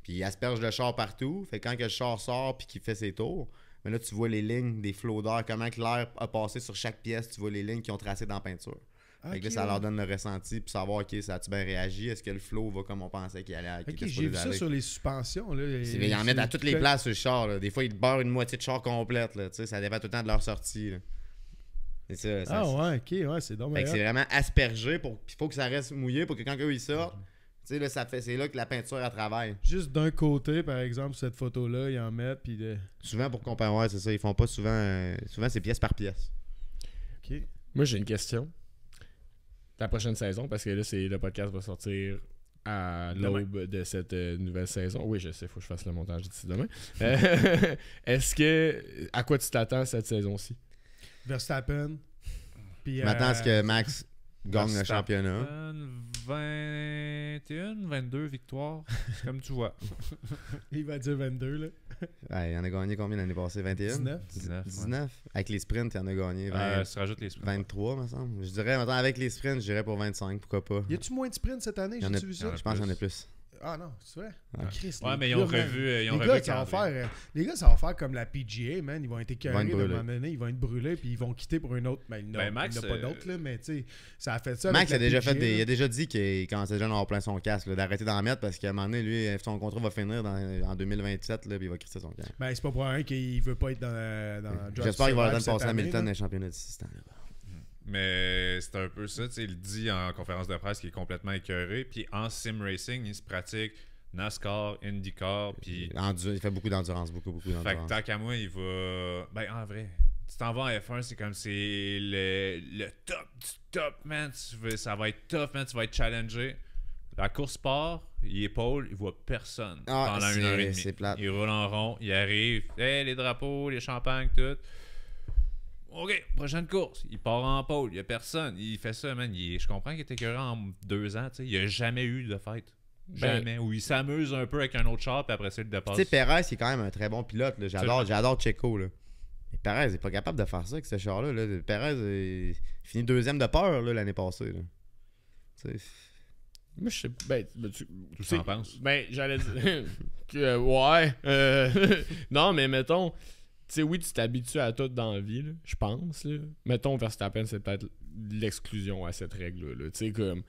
Puis ils aspergent le char partout. Fait que quand que le char sort, puis qu'il fait ses tours, mais là, tu vois les lignes des flots d'air, comment que l'air a passé sur chaque pièce, tu vois les lignes qu'ils ont tracées dans la peinture. Fait que là, ça leur donne le ressenti, puis savoir, ok, ça a-tu bien réagi, est-ce que le flow va comme on pensait qu'il allait. Ok, j'ai vu ça sur les suspensions. Là, Ils en mettent à toutes les places sur le char. Là. Des fois, ils beurrent une moitié de char complète. Là. Ça dépend tout le temps de leur sortie. Là. C'est ça. Ah ouais, ok, ouais, c'est dommage. Fait que c'est vraiment aspergé. Il faut que ça reste mouillé pour que quand eux ils sortent, tu sais, là, c'est là que la peinture elle travaille. Juste d'un côté, par exemple, cette photo-là, ils en mettent, puis Souvent pour comparer, ouais, c'est ça. Ils font pas souvent. Souvent, c'est pièce par pièce. ok. Moi, j'ai une question. La prochaine saison, parce que là, le podcast va sortir à l'aube de cette nouvelle saison. Oui, je sais, il faut que je fasse le montage d'ici demain. Est-ce que. À quoi tu t'attends cette saison-ci? Verstappen. Puis, Maintenant, est-ce que Max gagne le championnat? 21, 22 victoires, c'est comme tu vois. il va dire 22, là. Ouais, il en a gagné combien l'année passée? 21? 19. 19. Avec les sprints, il en a gagné 20, Se rajoute les sprints. 23, me semble. Je dirais, maintenant, avec les sprints, je dirais pour 25, pourquoi pas. Y a-tu moins de sprints cette année? Il y en a- J'ai-tu vu ça? Je pense qu'il y en a plus. Ah non, c'est vrai? Ouais. Chris, Ouais, les mais ils ont gars, man. revu. Ils ont Les revu gars, le ça va calendrier. faire, les gars, ça va faire comme la PGA, man. Ils vont être écœurés à un brûler. moment donné. Ils vont être brûlés, puis ils vont quitter pour une autre. Ben, Max, il n'y en a pas d'autres, là, mais tu sais, ça a fait ça. Max avec a la déjà PGA, il là. a déjà dit qu'il commençait déjà à avoir plein son casque, là, d'arrêter d'en mettre parce qu'à un moment donné, lui, son contrat va finir en 2027, là, puis il va crisser son casque. Ben, c'est pas pour rien qu'il veut pas être dans Drive to J'espère qu'il va avoir le temps de Survive passer à cette Hamilton dans année, les championnats d'ici ce temps-là. Mais c'est un peu ça, tu sais, il dit en conférence de presse qu'il est complètement écœuré. Puis en sim racing, il se pratique NASCAR, IndyCar, puis... Il fait beaucoup d'endurance, beaucoup Fait que d'endurance. tant qu'à moi, il va... Ben, en vrai, tu t'en vas en F1, c'est comme c'est le top du top, man. Ça va être tough, man. Tu vas être challengé. La course part, il épaule, il voit personne Ah, pendant 1h30. c'est plate. Il roule en rond, il arrive. Hey, les drapeaux, les champagnes, tout. OK, prochaine course. Il part en pôle, il y a personne. Il fait ça, man. Je comprends qu'il était écœuré en 2 ans, tu sais. Il a jamais eu de fête. Jamais. Où il s'amuse un peu avec un autre char, puis après ça, il le dépasse. Tu sais, Perez, il est quand même un très bon pilote. Là. J'adore Checo. Là. Mais Perez, il est pas capable de faire ça avec ce char-là. Là. Perez, il finit 2e de peur là, l'année passée. Là. Tu sais, Moi, je sais. Ben, tu Tout en penses. Ben, j'allais dire. que, ouais. Non, mais mettons. Tu sais, oui, tu t'habitues à tout dans la vie, là, je pense. Là. Mettons, Verstappen, c'est peut-être l'exclusion à cette règle-là. Là. Tu sais, comme.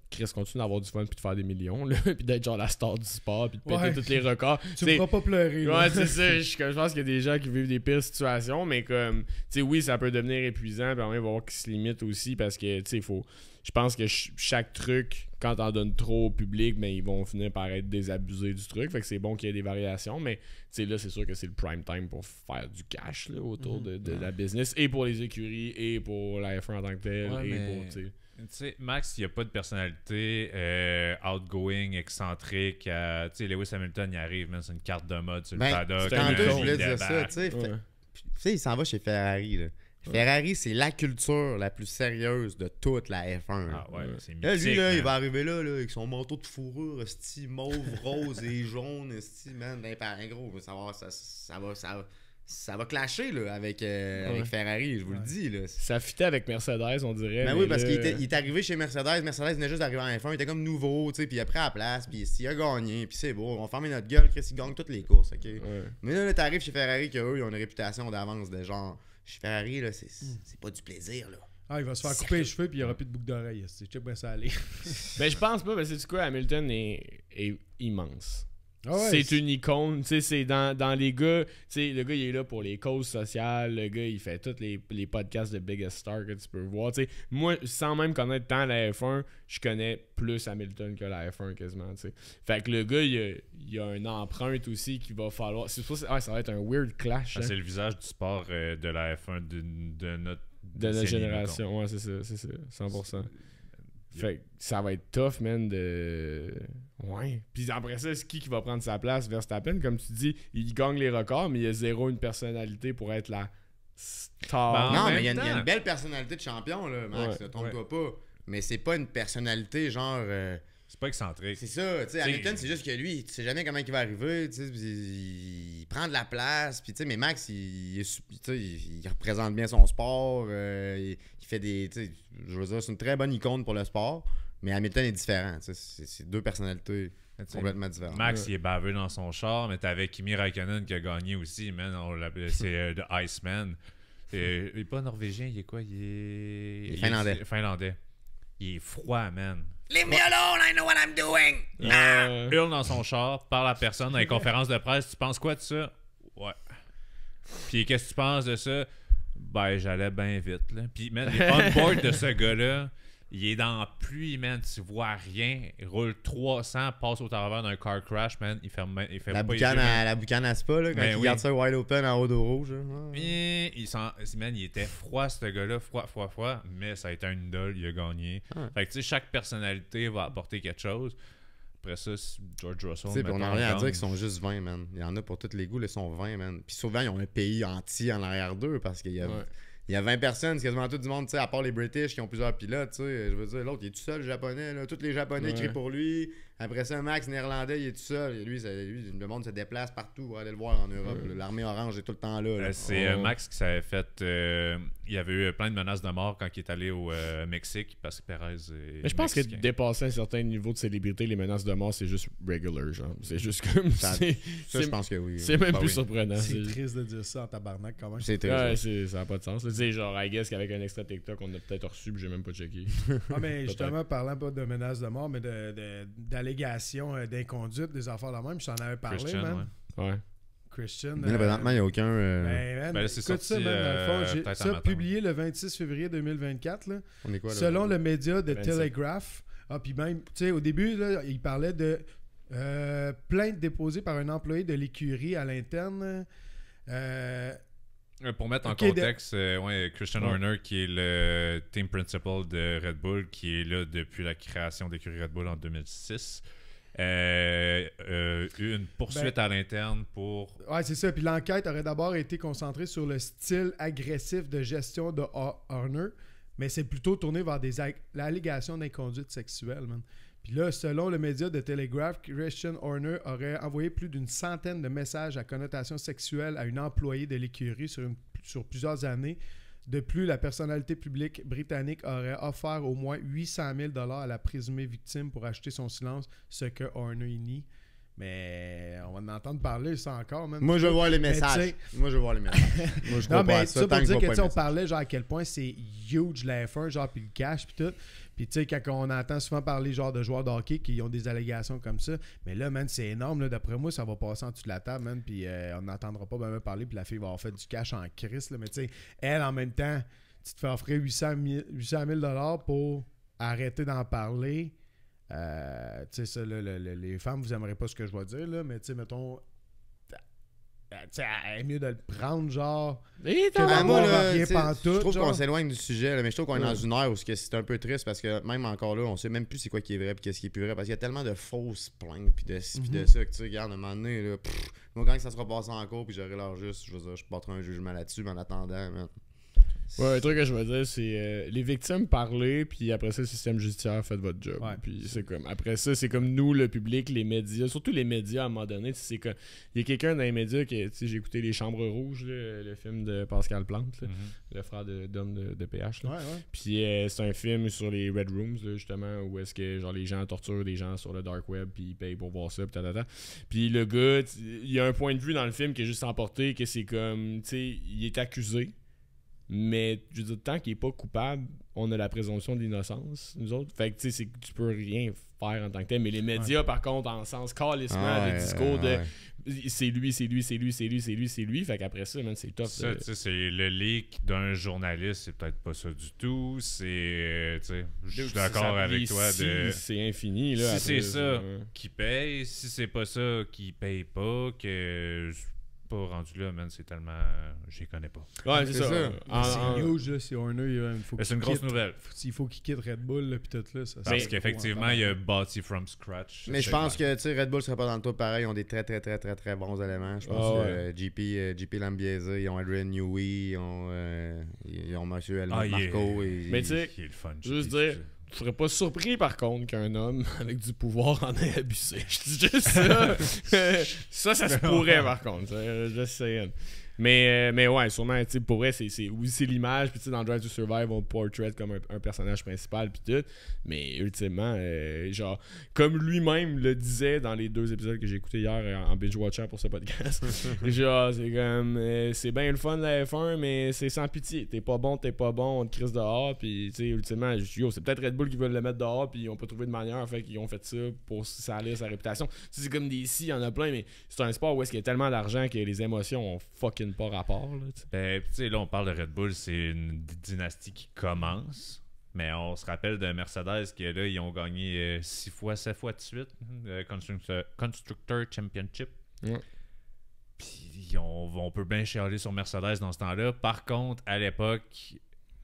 Chris continue d'avoir du fun puis de faire des millions, là, puis d'être genre la star du sport, puis de péter Ouais. tous les records. Tu me feras pas pleurer. là. Ouais, c'est ça. Je pense qu'il y a des gens qui vivent des pires situations, mais comme, tu sais, oui, ça peut devenir épuisant, puis en même, il va voir qu'ils se limitent aussi parce que, tu sais, faut. Je pense que chaque truc, quand t'en donnes trop au public, ben, ils vont finir par être désabusés du truc. Fait que c'est bon qu'il y ait des variations, mais, tu sais, là, c'est sûr que c'est le prime time pour faire du cash, là, autour de la business, et pour les écuries, et pour la F1 en tant que tel, Ouais, et mais- pour, tu sais. Tu sais, Max, il a pas de personnalité outgoing, excentrique. Tu sais, Lewis Hamilton, il arrive, man, c'est une carte de mode sur le Ben, paddock. c'est un tantôt, icône, je voulais il dire ça. débarque. Tu sais, Ouais. Tu sais, il s'en va chez Ferrari. Là. Ferrari, c'est la culture la plus sérieuse de toute la F1. là. Ah ouais, c'est mythique. Là, lui, là, il man. va arriver là, avec son manteau de fourrure, esti, mauve, rose et jaune, esti, man, ben, gros, ça va clasher là, avec Ferrari, je vous le dis. Là. Ça fitait avec Mercedes, on dirait. Ben mais oui, parce là- qu'il est arrivé chez Mercedes. Mercedes venait juste d'arriver en F1. Il était comme nouveau, tu sais. Puis il a pris la place. Puis il a gagné. Puis c'est beau. On va fermer notre gueule. Chris, il gagne toutes les courses, ok? Ouais. Mais là, t'arrives chez Ferrari, qu'eux, ils ont une réputation d'avance de genre. Chez Ferrari, là, c'est pas du plaisir, là. Ah, il va se faire couper les cheveux, puis il n'y aura plus de boucle d'oreille. Tu sais bien ça aller. Ben, je pense pas, parce que tu sais quoi, Hamilton est immense. Ah ouais, C'est une icône, tu sais, c'est dans les gars, tu sais, le gars il est là pour les causes sociales, le gars il fait tous les podcasts de Biggest Star que tu peux voir, tu sais, moi sans même connaître tant la F1, je connais plus Hamilton que la F1 quasiment, tu sais. Fait que le gars il a une empreinte aussi qu'il va falloir, c'est pour ça, ça va être un weird clash, Ah, hein, c'est le visage du sport de la F1 de notre de notre décennie, génération, ouais c'est ça, 100%. Fait que ça va être tough, man, de... Ouais. Puis après ça, c'est qui va prendre sa place? Verstappen, comme tu dis, il gagne les records, mais il a zéro une personnalité pour être la star. Ben, En non, même mais il y a temps- une belle personnalité de champion, là, Max. Ouais, Trompe-toi pas. Mais c'est pas une personnalité genre. C'est pas excentrique. C'est ça, tu sais, Hamilton, c'est juste que lui, tu sais jamais comment il va arriver, tu sais, il prend de la place, puis tu sais, mais Max, il représente bien son sport, il fait des, tu sais, je veux dire, c'est une très bonne icône pour le sport, mais Hamilton est différent, tu sais, c'est deux personnalités complètement différentes. Max, il est baveux dans son char, mais t'avais Kimi Raikkonen qui a gagné aussi, man, c'est The Iceman. Il est pas norvégien, il est quoi? Il est finlandais. Finlandais. Il est froid, man. Leave me alone, I know what I'm doing! Hurle dans son char, parle à personne dans les conférences de presse. Tu penses quoi de ça? Ouais. Puis qu'est-ce que tu penses de ça? Ben, j'allais bien vite, là. Puis, man, les on-board de ce gars-là, il est dans la pluie, man. Tu vois rien. Il roule 300, passe au travers d'un car crash, man. Il fait La pas boucane à Spa, là, quand il garde ça wide open en haut de rouge. Man, il était froid, ce gars-là. Froid. Mais ça a été un idole. Il a gagné. Fait que, tu sais, chaque personnalité va apporter quelque chose. Après ça, George Russell. On n'a rien à dire qu'ils sont juste 20, man. Il y en a pour tous les goûts, ils sont 20, man. Puis souvent, ils ont un pays entier en arrière d'eux parce qu'il y a. Il y a 20 personnes, c'est quasiment tout du monde, à part les British qui ont plusieurs pilotes. Je veux dire, l'autre, il est tout seul, le japonais. Là. Tous les japonais crient pour lui. Après ça, Max, néerlandais, il est tout seul. Et lui, le monde se déplace partout pour aller le voir en Europe. L'armée orange est tout le temps là. C'est Max qui s'avait fait. Il y avait eu plein de menaces de mort quand il est allé au Mexique parce que Perez est. Mais je pense que dépasser un certain niveau de célébrité, les menaces de mort, c'est juste regular, genre. C'est juste comme ça. Je pense que oui. C'est même plus surprenant. C'est triste de dire ça en tabarnak quand même. C'est triste. Ouais, ça n'a pas de sens. Tu sais, genre, I guess qu'avec un extra TikTok, on a peut-être reçu, puis j'ai même pas checké. Ah, mais justement, parlant pas de menaces de mort, mais d'allégations d'inconduite, des affaires de même, je t'en avais parlé, Christian, man. Ouais. Christian. Mais là, présentement, il n'y a aucun. Man, là, c'est écoute sorti, ça, man, dans le fond, peut-être ça en publié le 26 février 2024. Là, On est quoi, là? selon le média de 27. Telegraph. Ah, puis même, tu sais, au début, là, il parlait de plainte déposée par un employé de l'écurie à l'interne. Pour mettre en Ok, contexte, Christian Horner, qui est le team principal de Red Bull, qui est là depuis la création d'écurie Red Bull en 2006. Une poursuite à l'interne pour. Ouais, c'est ça. Puis l'enquête aurait d'abord été concentrée sur le style agressif de gestion de Horner, mais c'est plutôt tourné vers l'allégation d'inconduite sexuelle, man. Puis là, selon le média de Telegraph, Christian Horner aurait envoyé plus d'une centaine de messages à connotation sexuelle à une employée de l'écurie sur plusieurs années. De plus, la personnalité publique britannique aurait offert au moins 800 000 $ à la présumée victime pour acheter son silence, ce que Horner nie. Mais on va en entendre parler, ça encore, man. Moi, je veux voir les messages. Moi, je veux voir les messages. Moi, je crois pas à ça. Ça Tant pour dire que je vois que pas on les parlait genre à quel point c'est huge la F1, genre puis le cash puis tout. Puis tu sais, quand on entend souvent parler genre de joueurs de hockey qui ont des allégations comme ça, mais là, man, c'est énorme. Là, d'après moi, ça va passer en dessous de la table, man. Puis on n'entendra pas même parler. Puis la fille va avoir fait du cash en crise. Là, mais tu sais, elle, en même temps, tu te fais offrir 800 000 $ pour arrêter d'en parler. Tu sais, ça, les femmes, vous aimerez pas ce que je vais dire, là, mais tu sais, mettons, c'est mieux de le prendre, genre. Et moi, là, rien je pantoute, trouve genre. qu'on s'éloigne du sujet, là, mais je trouve qu'on est dans une ère où c'est un peu triste parce que même encore là, on sait même plus c'est quoi qui est vrai et qu'est-ce qui est plus vrai parce qu'il y a tellement de fausses plaintes puis de ci puis de ça que tu sais, regarde, à un moment donné, là, moi, quand ça sera passé en cours puis j'aurai l'air juste, je veux dire, je porterai un jugement là-dessus, mais en attendant, man. Ouais, un truc que je veux dire, c'est les victimes parler, puis après ça, le système judiciaire fait votre job. Ouais. Puis c'est comme, après ça, c'est comme nous, le public, les médias, surtout les médias à un moment donné. C'est comme, il y a quelqu'un dans les médias qui, tu sais, j'ai écouté Les Chambres Rouges, là, le film de Pascal Plante, là, le frère d'homme de PH. Là. Ouais. Puis c'est un film sur les Red Rooms, là, justement, où est-ce que genre les gens torturent des gens sur le dark web, puis ils payent pour voir ça, puis tatata. Puis le gars, il y a un point de vue dans le film qui est juste emporté, que c'est comme, tu sais, il est accusé. Mais je veux dire, tant qu'il n'est pas coupable, on a la présomption d'innocence, nous autres. Fait que tu sais, c'est que tu peux rien faire en tant que tel. Mais les médias, par contre, en sens calissement, le discours de c'est lui. Fait qu'après ça, man, c'est tough. Ça, tu sais, c'est le leak d'un journaliste, c'est peut-être pas ça du tout. C'est, tu sais, je suis d'accord avec toi. C'est infini, là. Si c'est après, ça qui paye, si c'est pas ça qui paye pas, que pas rendu là, man, c'est tellement. Je les connais pas. Ouais, c'est ça. C'est huge, là, c'est Horner. Il faut C'est une grosse nouvelle. Il faut qu'il quitte Red Bull, là, puis tout là. Parce qu'effectivement, il a bâti from scratch. Mais je pense que, tu sais, Red Bull serait pas dans le top pareil. Ils ont des très bons éléments. Je pense que GP Lambiese, ils ont Adrian Newey, ils ont M. Marco. Mais tu sais, juste dire, Je serais pas surpris par contre qu'un homme avec du pouvoir en ait abusé. Je dis juste ça. ça se pourrait par contre. Je sais. Mais ouais, sûrement, tu sais, pour vrai, c'est l'image. Puis tu sais, dans Drive to Survive, on portrait comme un personnage principal. Puis tout. Mais ultimement, genre, comme lui-même le disait dans les 2 épisodes que j'ai écoutés hier en binge-watching pour ce podcast, genre, c'est comme, c'est bien le fun la F1, mais c'est sans pitié. T'es pas bon, on te crisse dehors. Puis tu sais, ultimement, yo, c'est peut-être Red Bull qui veulent le mettre dehors. Puis ils ont pas trouvé de manière. Fait qu'ils ont fait ça pour salir sa réputation. C'est comme DC, il y en a plein, mais c'est un sport où est-ce qu'il y a tellement d'argent que les émotions ont fucking pas rapport. Là, Ben, tu sais, là, on parle de Red Bull, c'est une dynastie qui commence. Mais on se rappelle de Mercedes qui, là, ils ont gagné 7 fois de suite Constructor Championship. Ouais. Puis on peut bien chialer sur Mercedes dans ce temps-là. Par contre, à l'époque,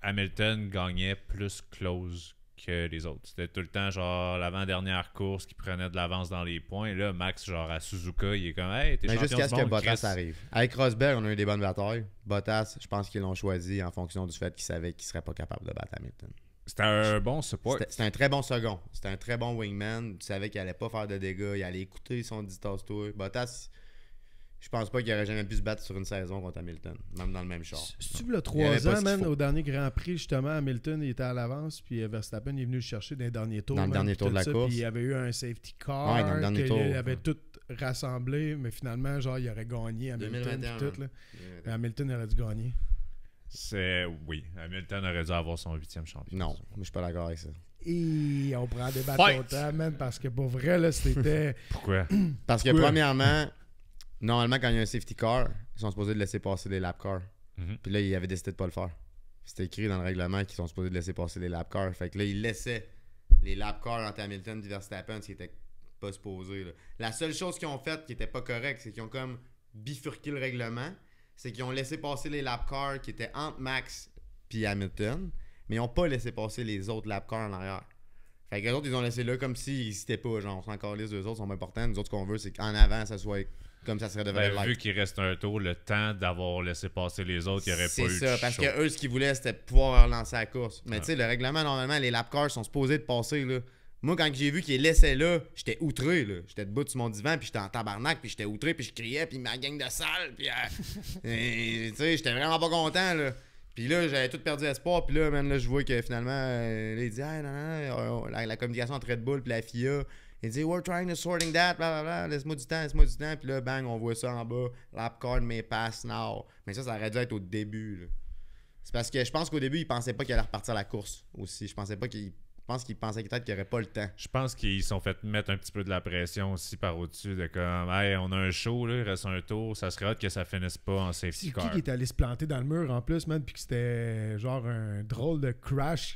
Hamilton gagnait plus close que les autres. C'était tout le temps genre l'avant-dernière course qui prenait de l'avance dans les points. Là, Max, genre à Suzuka, il est comme hey, t'es champion jusqu'à du ce que monde, Bottas Chris. arrive. Avec Rosberg, on a eu des bonnes batailles. Bottas, je pense qu'ils l'ont choisi en fonction du fait qu'ils savaient qu'ils seraient pas capables de battre Hamilton. C'était un bon support. C'était un très bon second. C'était un très bon wingman. Tu savais qu'il allait pas faire de dégâts. Il allait écouter son distance-toi. Bottas, je pense pas qu'il aurait jamais pu se battre sur une saison contre Hamilton, même dans le même char. Si tu veux, Il y 3 avait pas ans, ce qu'il man, faut. au dernier Grand Prix, justement, Hamilton il était à l'avance, puis Verstappen il est venu le chercher dans les derniers tours. Dans le man, dernier puis tour de tout la ça, course. Puis il y avait eu un safety car, Ouais, dans le dernier tour. il avait tout rassemblé, mais finalement, genre, il aurait gagné Hamilton 2021, puis tout, là. Mais Hamilton aurait dû gagner. Oui, Hamilton aurait dû avoir son 8e champion. Non, moi je suis pas d'accord avec ça. Et on prend des bateaux Fight! autant, man, parce que pour vrai, là, c'était... Pourquoi? Parce que Pourquoi? premièrement, normalement quand il y a un safety car, ils sont supposés de laisser passer les lap cars. Mhm. Puis là, ils avaient décidé de pas le faire. C'était écrit dans le règlement qu'ils sont supposés de laisser passer les lap cars. Fait que là, ils laissaient les lap cars entre Hamilton et Verstappen, ce qui était pas supposé. Là. La seule chose qu'ils ont faite qui était pas correcte, c'est qu'ils ont comme bifurqué le règlement. C'est qu'ils ont laissé passer les lap cars qui étaient entre Max et Hamilton, mais ils ont pas laissé passer les autres lap cars en arrière. Fait que les autres, ils ont laissé là comme s'ils n'hésitaient pas. Genre, on s'en encore les deux autres sont importants. Nous autres, ce qu'on veut, c'est qu'en avant, ça soit comme ça serait devant Ben, le light. vu qu'il reste un tour, le temps d'avoir laissé passer les autres, il n'y aurait pas eu C'est de ça, parce show. que eux, ce qu'ils voulaient, c'était pouvoir relancer la course. Mais tu sais, le règlement, normalement, les lap cars sont supposés de passer, là. Moi, quand j'ai vu qu'ils laissaient là, j'étais outré, là. J'étais debout sur mon divan, puis j'étais en tabarnak, puis j'étais outré, puis je criais, puis ma gang de salle, puis... et, tu sais, j'étais vraiment pas content, là. Puis là, j'avais tout perdu espoir, puis là, même là, je vois que finalement, là, il dit « Ah, non, la communication entre Red Bull puis la FIA... » Il dit, we're trying to sorting that, blablabla, laisse-moi du temps. Puis là, bang, on voit ça en bas. Lap card may pass now. Mais ça aurait dû être au début. Là. C'est parce que je pense qu'au début, il pensait pas qu'il allait repartir la course aussi. Je pense qu'il pensait peut-être qu'il n'y aurait pas le temps. Je pense qu'ils se sont fait mettre un petit peu de la pression aussi par au-dessus de comme hey, on a un show, là, il reste un tour, ça serait hâte que ça finisse pas en safety C'est car. qui est allé se planter dans le mur en plus, man, puis que c'était genre un drôle de crash.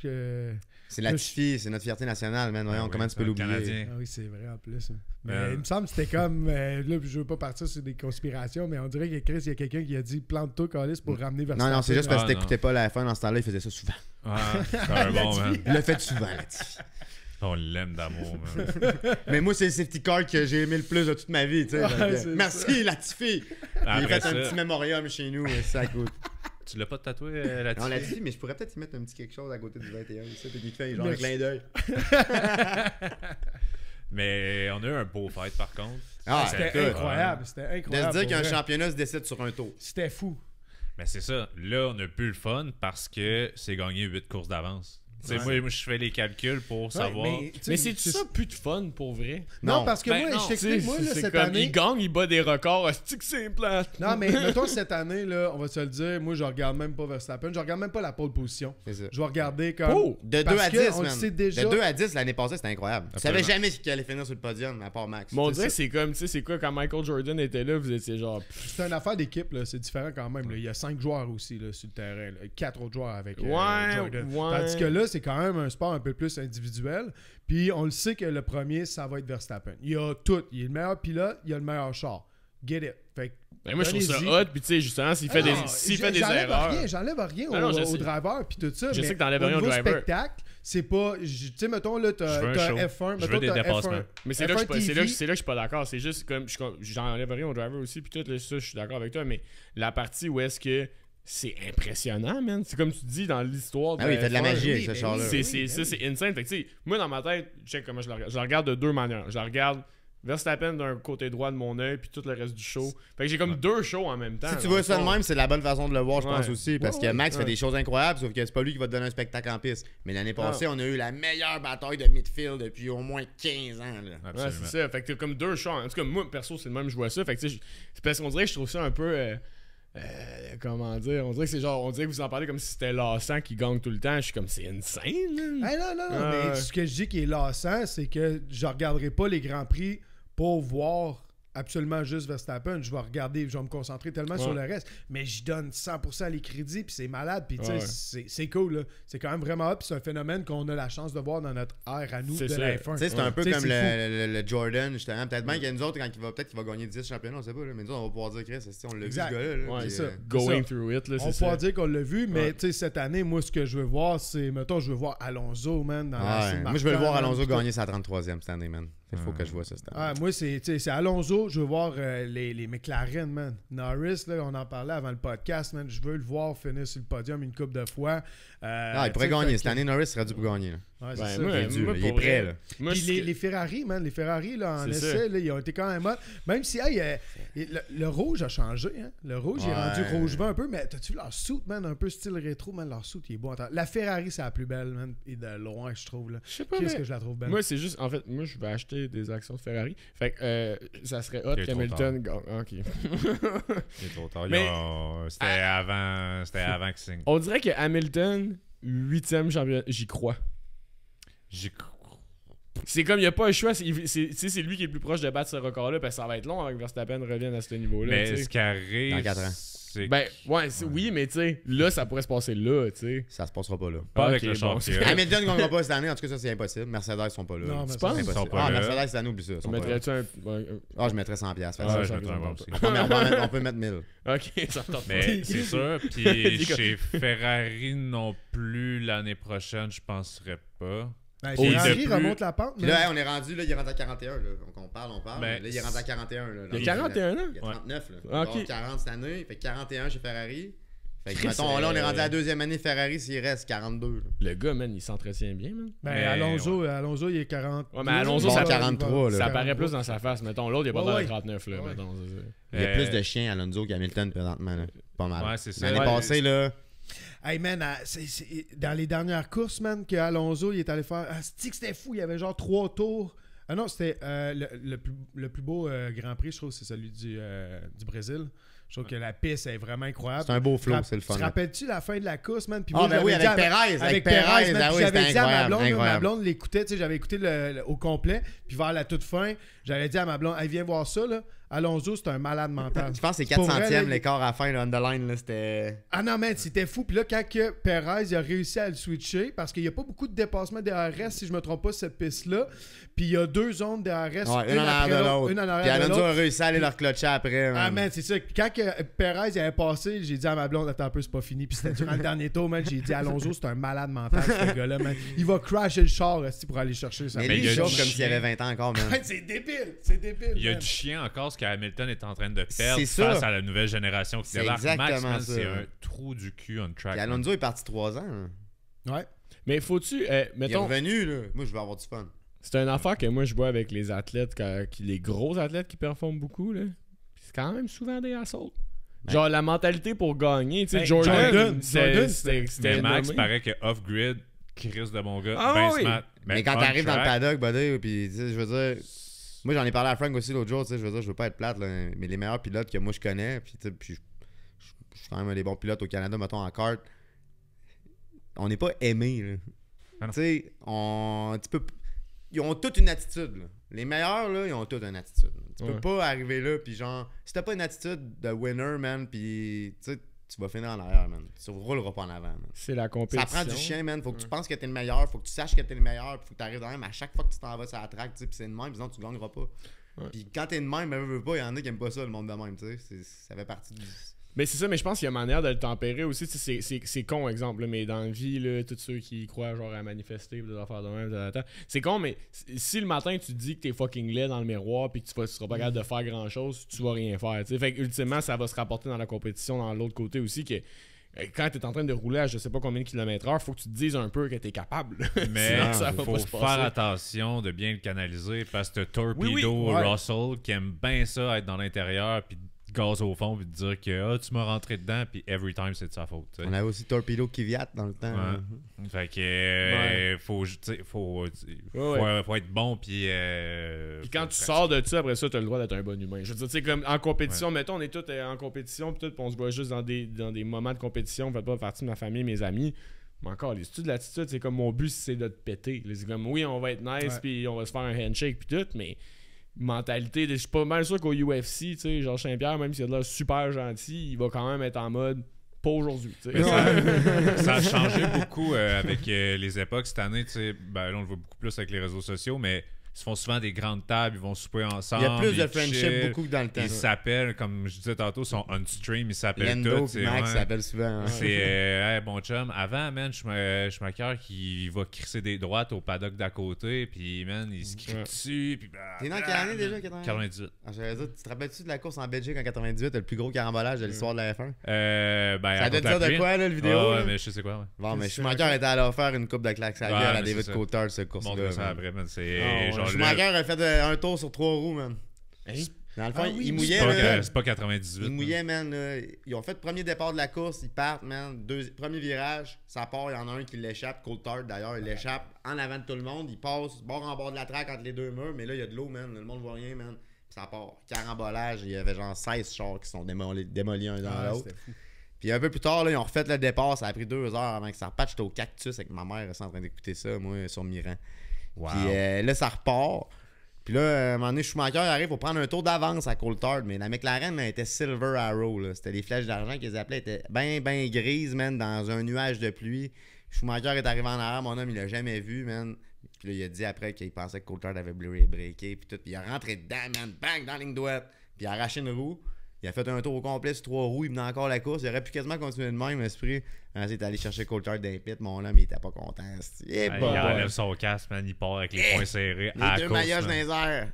C'est Latifi, c'est notre fierté nationale, man. Voyons, oui, comment tu c'est peux un l'oublier? Canadien. Ah oui, c'est vrai en plus. Mais il me semble que c'était comme. Là, je veux pas partir sur des conspirations, mais on dirait que Chris, il y a quelqu'un qui a dit plante-toi, Calis, pour ramener vers Non, c'est juste parce que Ah, t'écoutais pas la F1 dans ce temps-là, il faisait ça souvent. Ah, c'est un bon, man. Il l'a fait souvent, Latifi. On l'aime d'amour, man. Mais moi, c'est le safety car que j'ai aimé le plus de toute ma vie, tu sais. Ouais, Donc, c'est merci, Latifi. Il a Après fait un ça, petit mémorium chez nous, ça coûte. tu l'as pas tatoué là-dessus? On l'a dit, mais je pourrais peut-être y mettre un petit quelque chose à côté du 21. Ça, t'es qui fait genre un Merci. clin d'œil. Mais on a eu un beau fight par contre. Ah, C'était écoute, incroyable. C'était De incroyable. se dire pour qu'un vrai. championnat se décide sur un tour. C'était fou. Mais c'est ça. Là, on a plus le fun parce que c'est gagné 8 courses d'avance. Tu sais, Ouais. moi, je fais les calculs pour savoir. mais tu sais, Mais c'est ça plus de fun pour vrai? Non, Non. parce que Ben moi, non, je t'explique, moi, là, c'est cette comme, année. il gagne, il bat des records. C'est que c'est plate. Non, mais mettons cette année, là, on va se le dire, moi, je regarde même pas Verstappen. Je regarde même pas la pole position. C'est ça. Je vais regarder comme. Oh! De 2 Parce à que 10, on le man. sait déjà. De 2 à 10, l'année passée, c'était incroyable. Tu savais Absolument. jamais qui allait finir sur le podium, à part Max. Mais on C'est dirait que ça. c'est comme, tu sais, c'est quoi, quand Michael Jordan était là, vous étiez genre... C'est une affaire d'équipe, là. C'est différent quand même. Là. Il y a 5 joueurs aussi là, sur le terrain. 4 autres joueurs avec Ouais, Jordan. ouais. Tandis que là, c'est quand même un sport un peu plus individuel. Puis on le sait que le premier, ça va être Verstappen. Il y a tout. Il est le meilleur pilote, il a le meilleur char. Get it. Fait que, Ben, moi, je trouve ça donnez-y. hot, puis tu sais, justement, s'il fait, fait des erreurs... J'enlève rien Non, non, je au sais. driver puis tout ça. Je mais sais que t'enlèves rien au niveau driver. spectacle, c'est pas... Tu sais, mettons, là, Je veux un t'as show. F1. Je Mettons, veux des t'as dépassements. F1. Mais c'est là, que je suis pas- F1 c'est là que TV. je suis pas d'accord. C'est juste comme j'enlève rien au driver aussi, puis tout, là, ça, je suis d'accord avec toi, mais la partie où est-ce que c'est impressionnant, man. C'est comme tu dis dans l'histoire de Ah oui, il fait de la F1, magie avec oui, ce ben char-là. oui. c'est insane. Fait que, tu sais, moi, dans ma tête, je sais comment je la regarde. Je la regarde de deux manières. Je la regarde Verstappen d'un côté droit de mon œil, puis tout le reste du show. Fait que j'ai comme deux shows en même temps. Si tu dans vois le ça de fond. même, c'est la bonne façon de le voir, je pense Ouais. aussi. Parce Ouais, que ouais, Max fait ouais. des choses incroyables, sauf que c'est pas lui qui va te donner un spectacle en piste. Mais l'année passée, Ah. on a eu la meilleure bataille de midfield depuis au moins 15 ans. Là. Ouais, Absolument. c'est ça. Fait que t'as comme deux shows. En tout cas, moi, perso, c'est le même, je vois ça. Fait que, tu sais, c'est parce qu'on dirait que je trouve ça un peu. Comment dire? On dirait que c'est genre. On dirait que vous en parlez comme si c'était lassant qui gagne tout le temps. Je suis comme, c'est insane, man. Ah non, Ouais. mais ce que je dis qui est lassant, c'est que je regarderai pas les Grands Prix pour voir absolument juste Verstappen. Je vais regarder, je vais me concentrer tellement Ouais. sur le reste. Mais je donne 100% les crédits, puis c'est malade. Puis tu sais, Ouais. c'est cool. Là. C'est quand même vraiment hot, puis c'est un phénomène qu'on a la chance de voir dans notre ère à nous C'est de ça. la F1. Tu sais, c'est un peu T'sais, comme c'est le Jordan, justement. Peut-être bien qu'il y a nous autres, quand peut-être qu'il va gagner 10 championnats, on sait pas. Là. Mais nous autres, on va pouvoir dire, Chris, on l'a vu, ce Exact. gars-là. Là, Ouais, puis, c'est ça. Going ça. through it, là, On c'est pourra ça. dire qu'on l'a vu, mais Ouais. tu sais, cette année, moi, ce que je veux voir, c'est, mettons, je veux voir Alonso, man, dans la Ouais. Aston Moi, je veux le Martin, voir man, Alonso puis tout. gagner sa 33e cette année, man. Il faut que je vois ça cette année. Ah, moi, c'est Alonso. Je veux voir les McLaren, man. Norris, là, on en parlait avant le podcast, man. Je veux le voir finir sur le podium une couple de fois. Il pourrait gagner. Cette année, Norris serait dû pour gagner. Là. Ouais, c'est Ben, ça. moi, Il est dû, moi, là. Il est pour prêt. vrai, Là. Moi, Puis ce que- les Ferrari, man, les Ferrari, là, en C'est essai, ça. là, ils ont été quand même hot. Même si hey, le rouge a changé. Hein? Le rouge il est rendu Ouais. rouge vin un peu, mais t'as-tu vu leur suit, man, un peu style rétro, man, leur suit, il est beau. La Ferrari, c'est la plus belle, man, et de loin, je trouve. Là. Je sais pas, Qu'est-ce mais que je la trouve belle? moi, c'est juste, en fait, moi, je vais acheter des actions de Ferrari. Fait que ça serait hot Il est trop qu'Hamilton gagne. Ok. Il est trop tard. Mais- C'était avant qu'il signe. On dirait que Hamilton, 8e champion, j'y crois. J'ai C'est comme, il n'y a pas un choix. C'est lui qui est le plus proche de battre ce record-là, parce que ça va être long avant que Verstappen revienne à ce niveau-là. Mais tu sais. ce qui arrive, Dans 4 ans. c'est Ben, ouais, oui, mais tu sais, là, ça pourrait se passer là, tu sais. Ça se passera pas là. pas avec Ok, le bon, champion. Hamilton ne gagnera pas cette année. En tout cas, ça, c'est impossible. Mercedes sont pas là. Non, mais Tu ça, penses? c'est Ils sont impossible. pas Ah, là. Mercedes, cette année, oublie ça. ils sont pas là. Mettrais-tu un. Ouais, Ah, je mettrais 100$. Facile. Ah, Ouais, ça, je mettrais ça, moi ça, aussi. Non, mais on peut mettre 1000. Ok, ça me tente pas. Mais c'est sûr. Puis chez Ferrari non plus l'année prochaine, je penserais pas. Ben, Oh, Ferrari de plus- remonte la pente, Puis mais là, hey, on est rendu, là, il est rendu à 41. Là. Donc, on parle. Ben, Mais là, il est rendu à 41. Là. Il y a 41 ans? Il y a 39. Là. Ah, Il va ok. avoir 40 cette année. Il fait 41 chez Ferrari. Fait que, Chris, mettons, là, on est rendu à la deuxième année Ferrari. S'il reste 42. Là. Le gars, man, il s'entretient bien, man. ben, Mais, Alonso, il est 40. Ouais, mais Alonso, Bon, ça- 43, là. Ça apparaît plus dans sa face. Mettons, l'autre, il a pas Ouais, l'air ouais. de 39, là. Ouais. Mettons, c'est ça. Il y a plus de chiens à Alonso qu'Hamilton présentement. Là. Pas mal. Ouais, c'est ça. L'année Ouais. passée, là. Hey man, dans les dernières courses, man, que Alonso il est allé faire. Ah, c'est-tu que c'était fou, il y avait genre 3 tours. Ah non, c'était le plus beau Grand Prix, je trouve, c'est celui du Brésil. Je trouve que la piste est vraiment incroyable. C'est un beau flow, c'est le Tu fun. te rappelles-tu la fin de la course, man? Puis Ah, moi, ben j'avais oui, dit avec Perez. Avec Perez, man, ah puis oui, j'avais c'était dit à ma incroyable, blonde, ma incroyable. blonde l'écoutait, tu sais, j'avais écouté au complet, puis vers la toute fin, j'avais dit à ma blonde, hey, viens voir ça, là. Alonso, c'est un malade mental. Je pense que c'est Pour vrai, 400e là, l'écart à la fin, le underline. Là, c'était. Ah non, man, c'était fou. Puis là, quand que Perez il a réussi à le switcher, parce qu'il n'y a pas beaucoup de dépassement DRS, si je me trompe pas, cette piste-là. Puis il y a 2 zones DRS, Ouais, une en arrière de l'autre. une en Puis arrière de Alonso l'autre. a réussi à aller leur clutcher après. Ah, man, c'est ça. Quand que Perez il avait passé, j'ai dit à ma blonde, attends un peu, c'est pas fini. Puis c'était durant le dernier tour, man. J'ai dit, Alonso, c'est un malade mental, ce gars-là, man. Il va crasher le char esti, pour aller chercher ça. Mais Mais lui, il y a il chauffe du comme s'il chien. avait 20 ans encore, man. C'est débile, c'est débile. Il y a man. du chien encore, ce qu'Hamilton est en train de perdre C'est ça. face à la nouvelle génération qui C'est débarque. Max, exactement man, ça. c'est un trou du cul on track. Puis Alonso est parti 3 ans. hein. Ouais. Mais faut-tu. Il est Mettons, revenu, là. Moi, je veux avoir du fun. c'est une affaire que moi, je vois avec les athlètes, les gros athlètes qui performent beaucoup, là. C'est quand même souvent des assauts. Genre, la mentalité pour gagner. Tu sais, Ben, Jordan, Jordan, c'était Mais Max, nommé. paraît que off-grid, Chris de bon gars, Ah ben oui. smart. Mais quand on t'arrives dans le track, paddock, buddy, puis tu sais, je veux dire. Moi, j'en ai parlé à Frank aussi l'autre jour, tu sais, je veux dire, je veux pas être plate, là, mais les meilleurs pilotes que moi je connais, puis tu sais, je suis quand même un des bons pilotes au Canada, mettons en kart, on n'est pas aimés, là. Ah non. Tu sais, ils ont toute une attitude, là. Les meilleurs, là, ils ont toute une attitude. Tu Ouais. peux pas arriver là, puis genre, si t'as pas une attitude de winner, man, puis tu sais, tu vas finir en arrière, man. Tu rouleras pas en avant, man. C'est la Ça compétition. prend du chien, man. Faut que tu penses que t'es le meilleur. Faut que tu saches que t'es le meilleur. Faut que t'arrives dans même à chaque fois que tu t'en vas sur la track. Puis c'est de même, sinon tu gagneras pas. Ouais. Puis quand t'es de même, veux pas, il y en a qui aiment pas ça, le monde de même. Tu sais. Ça fait partie du. Mais c'est ça, mais je pense qu'il y a manière de le tempérer aussi. Tu sais, c'est con, exemple, là, mais dans la vie, là, tous ceux qui croient genre à manifester, des affaires de même, c'est con, mais si le matin tu te dis que t'es fucking laid dans le miroir puis que tu seras pas capable de faire grand chose, tu vas rien faire. Tu sais. Fait que ultimement, ça va se rapporter dans la compétition dans l'autre côté aussi que quand t'es en train de rouler à je sais pas combien de kilomètres/heure, faut que tu te dises un peu que t'es capable. Mais Sinon, ça il va faut pas se faire passer. attention de bien le canaliser parce que Torpedo Oui, ouais. Russell qui aime bien ça être dans l'intérieur puis gaz au fond puis te dire que tu m'as rentré dedans puis every time c'est de sa faute. T'sais. On avait aussi Torpedo Kvyat dans le temps. Ouais. Fait que faut être bon puis Puis quand tu sors de ça, après ça, t'as le droit d'être un bon humain. Je veux dire, tu sais, comme en compétition, mettons, on est tous en compétition, puis on se voit juste dans des moments de compétition, on fait pas partie de ma famille, mes amis. Mais encore, les études de l'attitude, c'est comme mon but, c'est de te péter. C'est comme, oui, on va être nice, puis on va se faire un handshake, puis tout, mais mentalité, je suis pas mal sûr qu'au UFC, tu sais, Georges Saint-Pierre, même s'il a de l'air super gentil, il va quand même être en mode pas aujourd'hui. Ça a changé beaucoup avec les époques cette année. Ben, là, on le voit beaucoup plus avec les réseaux sociaux, mais ils se font souvent des grandes tables, ils vont souper ensemble. Il y a plus de ils friendship chill, beaucoup que dans le temps. Ils s'appellent, comme je disais tantôt, ils sont on stream, ils s'appellent Lendo tous. et Max s'appellent souvent. C'est hey, bon chum. Avant, man, Schumacher qui va crisser des droites au paddock d'à côté, puis man, il se crie dessus. Puis t'es dans quelle année déjà? 98. J'allais dire, tu te rappelles-tu de la course en Belgique en 98, le plus gros carambolage de l'histoire de la F1? Ben, ça doit te dire de quoi, là, le vidéo? Ouais, là? mais je sais quoi, ouais. Bon, mais Schumacher était allé faire une coupe de claques à la gueule à David Coulthard, ce course-là. Bon, ça après, man, c'est genre Schumacher a fait un tour sur 3 roues, man. Dans le fond, il mouillait. C'est pas 98. Il mouillait, man. Ils ont fait le premier départ de la course, ils partent, man. Premier virage, ça part, il y en a un qui l'échappe. Coulthard, d'ailleurs, il l'échappe en avant de tout le monde. Il passe bord en bord de la traque entre les deux murs, mais là, il y a de l'eau, man. Le monde voit rien, man. Puis ça part. Carambolage, il y avait genre 16 chars qui sont démolis un dans l'autre. Puis un peu plus tard, là, ils ont refait le départ. Ça a pris 2 heures avant que ça reparte. J'étais au Cactus avec ma mère, elle en train d'écouter ça, moi, sur Miran. Wow. Puis là, ça repart. Puis là, à un moment donné, Schumacher arrive pour prendre un tour d'avance à Coulthard, mais la McLaren là, était Silver Arrow. Là. C'était les flèches d'argent qu'ils appelaient. Étaient bien grises, man, dans un nuage de pluie. Schumacher est arrivé en arrière, mon homme, il l'a jamais vu, man. Puis là, il a dit après qu'il pensait que Coulthard avait breaké, puis tout. Puis il a rentré dedans, man, bang, dans la ligne droite. Puis il a arraché une roue. Il a fait un tour au complet sur 3 roues, il venait encore la course. Il aurait pu quasiment continuer de même, esprit. Il est allé chercher Coulthard d'un pit, mon homme, il était pas content. Il enlève son casque, man, il part avec les poings serrés. Les deux maillots dans les airs.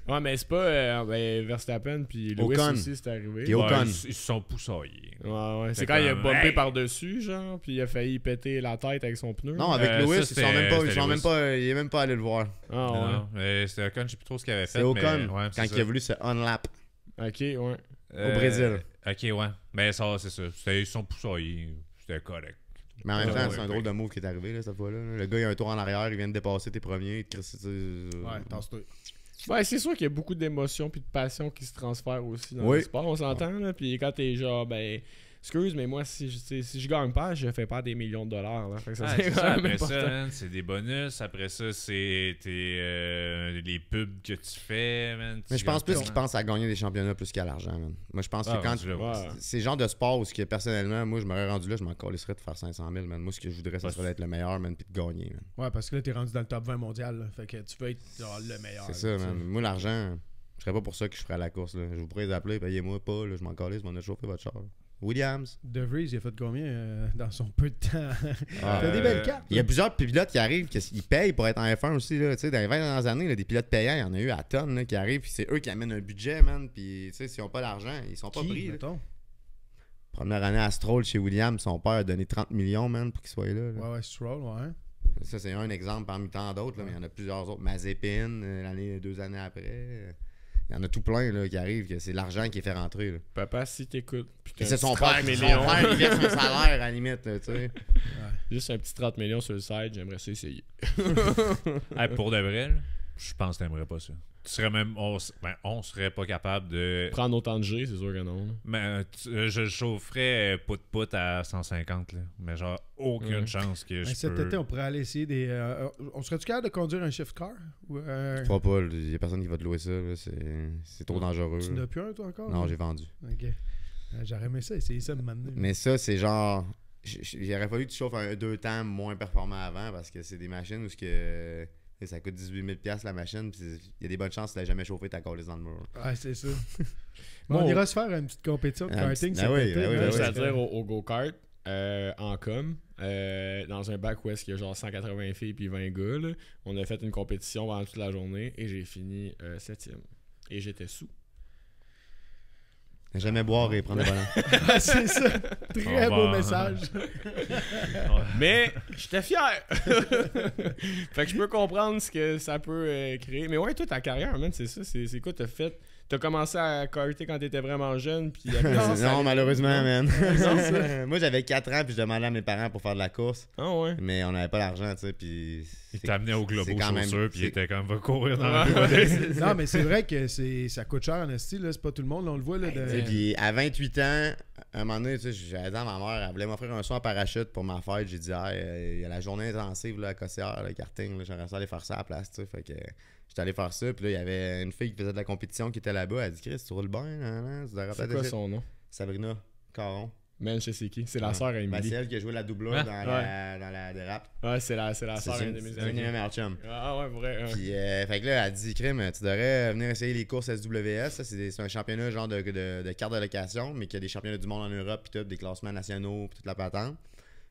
Ouais, mais c'est pas Verstappen puis Lewis aussi, c'est arrivé. Puis Ocon. Ils se sont poussaillés. Ouais. C'est quand il a bumpé par-dessus, genre, puis il a failli péter la tête avec son pneu. Non, avec Lewis, il est même pas allé le voir. Ah, ouais. Non, c'était Ocon, je sais plus trop ce qu'il avait fait. C'est Ocon, ouais, quand il a voulu se unlap. Ok, ouais. Au Brésil. Ok, ouais. Mais ça, c'est ça. Ils sont poussaillés. C'était correct. Mais en même temps, c'est un drôle de move qui est arrivé là, cette fois-là. Le gars, il a un tour en arrière, il vient de dépasser tes premiers. Ouais, tasse-toi. Ouais, c'est sûr qu'il y a beaucoup d'émotions puis de passion qui se transfèrent aussi dans le sport, on s'entend, là. Puis quand t'es genre, ben, excuse, mais moi, si je gagne pas, je fais pas des millions de dollars, là. Fait que c'est ça, après ça, c'est des bonus. Après ça, c'est les pubs que tu fais, man. Mais je pense plus qu'ils pensent à gagner des championnats plus qu'à l'argent, man. Moi, je pense que quand c'est le genre de sport où, personnellement, moi, je m'aurais rendu là, je m'en calisserais de faire 500 000, man. Moi, ce que je voudrais, ça serait d'être le meilleur, man, puis de gagner, man. Ouais, parce que là, t'es rendu dans le top 20 mondial, là. Fait que tu veux être genre, le meilleur. C'est ça, man. Moi, l'argent, je serais pas pour ça que je ferais la course, là. Je vous pourrais les appeler, payez-moi pas, là, je m'en calisse, je m'en ai chauffé votre char. Williams. De Vries, il a fait combien dans son peu de temps? T'as des belles cartes. Il y a plusieurs pilotes qui arrivent, qui payent pour être en F1 aussi. Là, dans les 20 dernières années, là, des pilotes payants, il y en a eu à tonnes là, qui arrivent. Puis c'est eux qui amènent un budget, man. Puis s'ils n'ont pas l'argent, ils sont pas pris. Première année à Stroll chez Williams, son père a donné 30 millions, man, pour qu'il soit là. Ouais, Stroll, ouais. Ça, c'est un exemple parmi tant d'autres, mais il y en a plusieurs autres. Mazepin, 2 années après. Il y en a tout plein là, qui arrivent, que c'est l'argent qui est fait rentrer. Là. Papa, si t'écoutes. C'est son père, il verse un salaire à la limite. Là, tu sais. Juste un petit 30 millions sur le site, j'aimerais ça essayer. Hey, pour de vrai, là, je pense que t'aimerais pas ça. Tu serais même, on serait pas capable de. Prendre autant de G, c'est sûr que non. Mais je le chaufferais pout-pout à 150, là. Mais genre, aucune chance que je cet été, on pourrait aller essayer des. On serait-tu capable de conduire un shift car? Je crois pas, il y a personne qui va te louer ça. Là. C'est trop dangereux. Tu n'as plus un, toi, encore? Non, j'ai vendu. Ok. J'aurais aimé ça, essayer ça de m'amener. Mais ça, c'est genre. Il aurait fallu que tu chauffes un 2 temps moins performant avant parce que c'est des machines où ça coûte 18 000$ la machine. Il y a des bonnes chances que tu l'as jamais chauffé ta colisse dans le mur. Ouais, c'est ça. Bon, on ira se faire une petite compétition de karting cet été. C'est-à-dire au go-kart, en com, dans un bac où est-ce qu'il y a genre 180 filles puis 20 gars. Là, on a fait une compétition pendant toute la journée et j'ai fini 7e. Et j'étais sous. Jamais boire et prendre le volant. C'est ça. Très beau message. Mais j'étais fier. Fait que je peux comprendre ce que ça peut créer. Mais ouais, toi, ta carrière, man, c'est ça. C'est quoi t'as fait? T'as commencé à karter quand t'étais vraiment jeune, puis après Non, malheureusement, man. ça. Moi, j'avais 4 ans, puis je demandais à mes parents pour faire de la course. Ah ouais. Mais on n'avait pas d'argent, tu sais, puis... Il t'amenait au globo c'est quand même- chaussures, puis il c'est- était comme, va courir dans Ouais, la ouais, c'est ça. Non, mais c'est vrai que ça coûte cher en esti, là. C'est pas tout le monde, là, on le voit, là. Tu sais, puis à 28 ans, à un moment donné, tu sais, j'avais dit à ma mère, elle voulait m'offrir un saut en parachute pour ma fête. J'ai dit, il y a la journée intensive là, à Cossière, le karting, là, j'aimerais ça aller faire ça à la place, tu sais. Fait que j'étais allé faire ça, puis là, il y avait une fille qui faisait de la compétition qui était là-bas. Elle a dit, Chris, tu roules bien, hein, tu devrais C'est peut-être quoi essayer. son nom? Sabrina Caron. Man, je sais qui. C'est la Ouais. sœur à Ben, Emily. c'est elle qui a joué la doublure Ouais. dans la dérape. Ouais, c'est la sœur C'est à une une de mes de amis. mes meilleurs chums. Ah ouais, vrai. Ouais. Puis, fait que là, elle dit, Crime, tu devrais venir essayer les courses SWS. Ça, c'est un championnat genre de carte de location, mais qui a des championnats du monde en Europe, puis tout, des classements nationaux, puis toute la patente.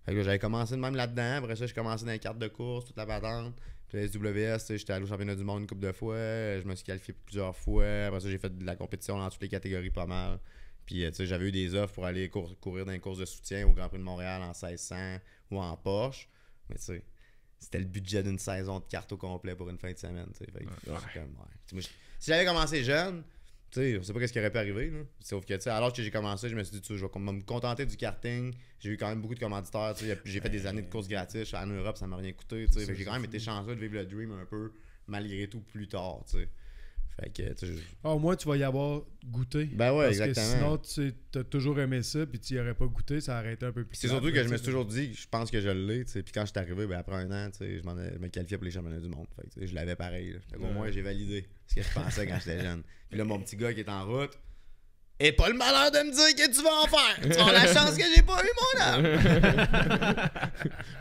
Fait que là, j'avais commencé de même là-dedans. Après ça, j'ai commencé dans les cartes de course, toute la patente. Puis la SWS, tu sais, j'étais allé au championnat du monde une couple de fois. Je me suis qualifié plusieurs fois. Après ça, j'ai fait de la compétition dans toutes les catégories pas mal. Puis, tu sais, j'avais eu des offres pour aller courir dans les courses de soutien au Grand Prix de Montréal en 1600 ou en Porsche. Mais tu sais, c'était le budget d'une saison de cartes au complet pour une fin de semaine. Tu sais. Fait que c'est comme, ouais. Moi, si j'avais commencé jeune, tu sais, on sait pas ce qui aurait pu arriver. Là. Sauf que, tu sais, alors que j'ai commencé, je me suis dit, tu sais, je vais me contenter du karting. J'ai eu quand même beaucoup de commanditaires. Tu sais, j'ai fait des années de courses gratuites. En Europe, ça m'a rien coûté. Tu sais. Fait que j'ai quand même été chanceux de vivre le dream un peu, malgré tout, plus tard. Tu sais. Fait que, tu sais, Au moins, tu vas y avoir goûté. Ben ouais, parce exactement. que sinon, tu as toujours aimé ça, puis tu y aurais pas goûté, ça aurait été un peu plus. C'est surtout que je me suis toujours dit, je pense que je l'ai, tu sais. Puis quand je suis arrivé, ben après un an, tu sais, je me qualifiais pour les championnats du monde. Fait que, tu sais, je l'avais pareil. Là. Fait qu'au moins, j'ai validé ce que je pensais quand j'étais jeune. Puis là, mon petit gars qui est en route, et pas le malheur de me dire que tu vas en faire. Tu vas avoir la chance que j'ai pas eu, mon âme.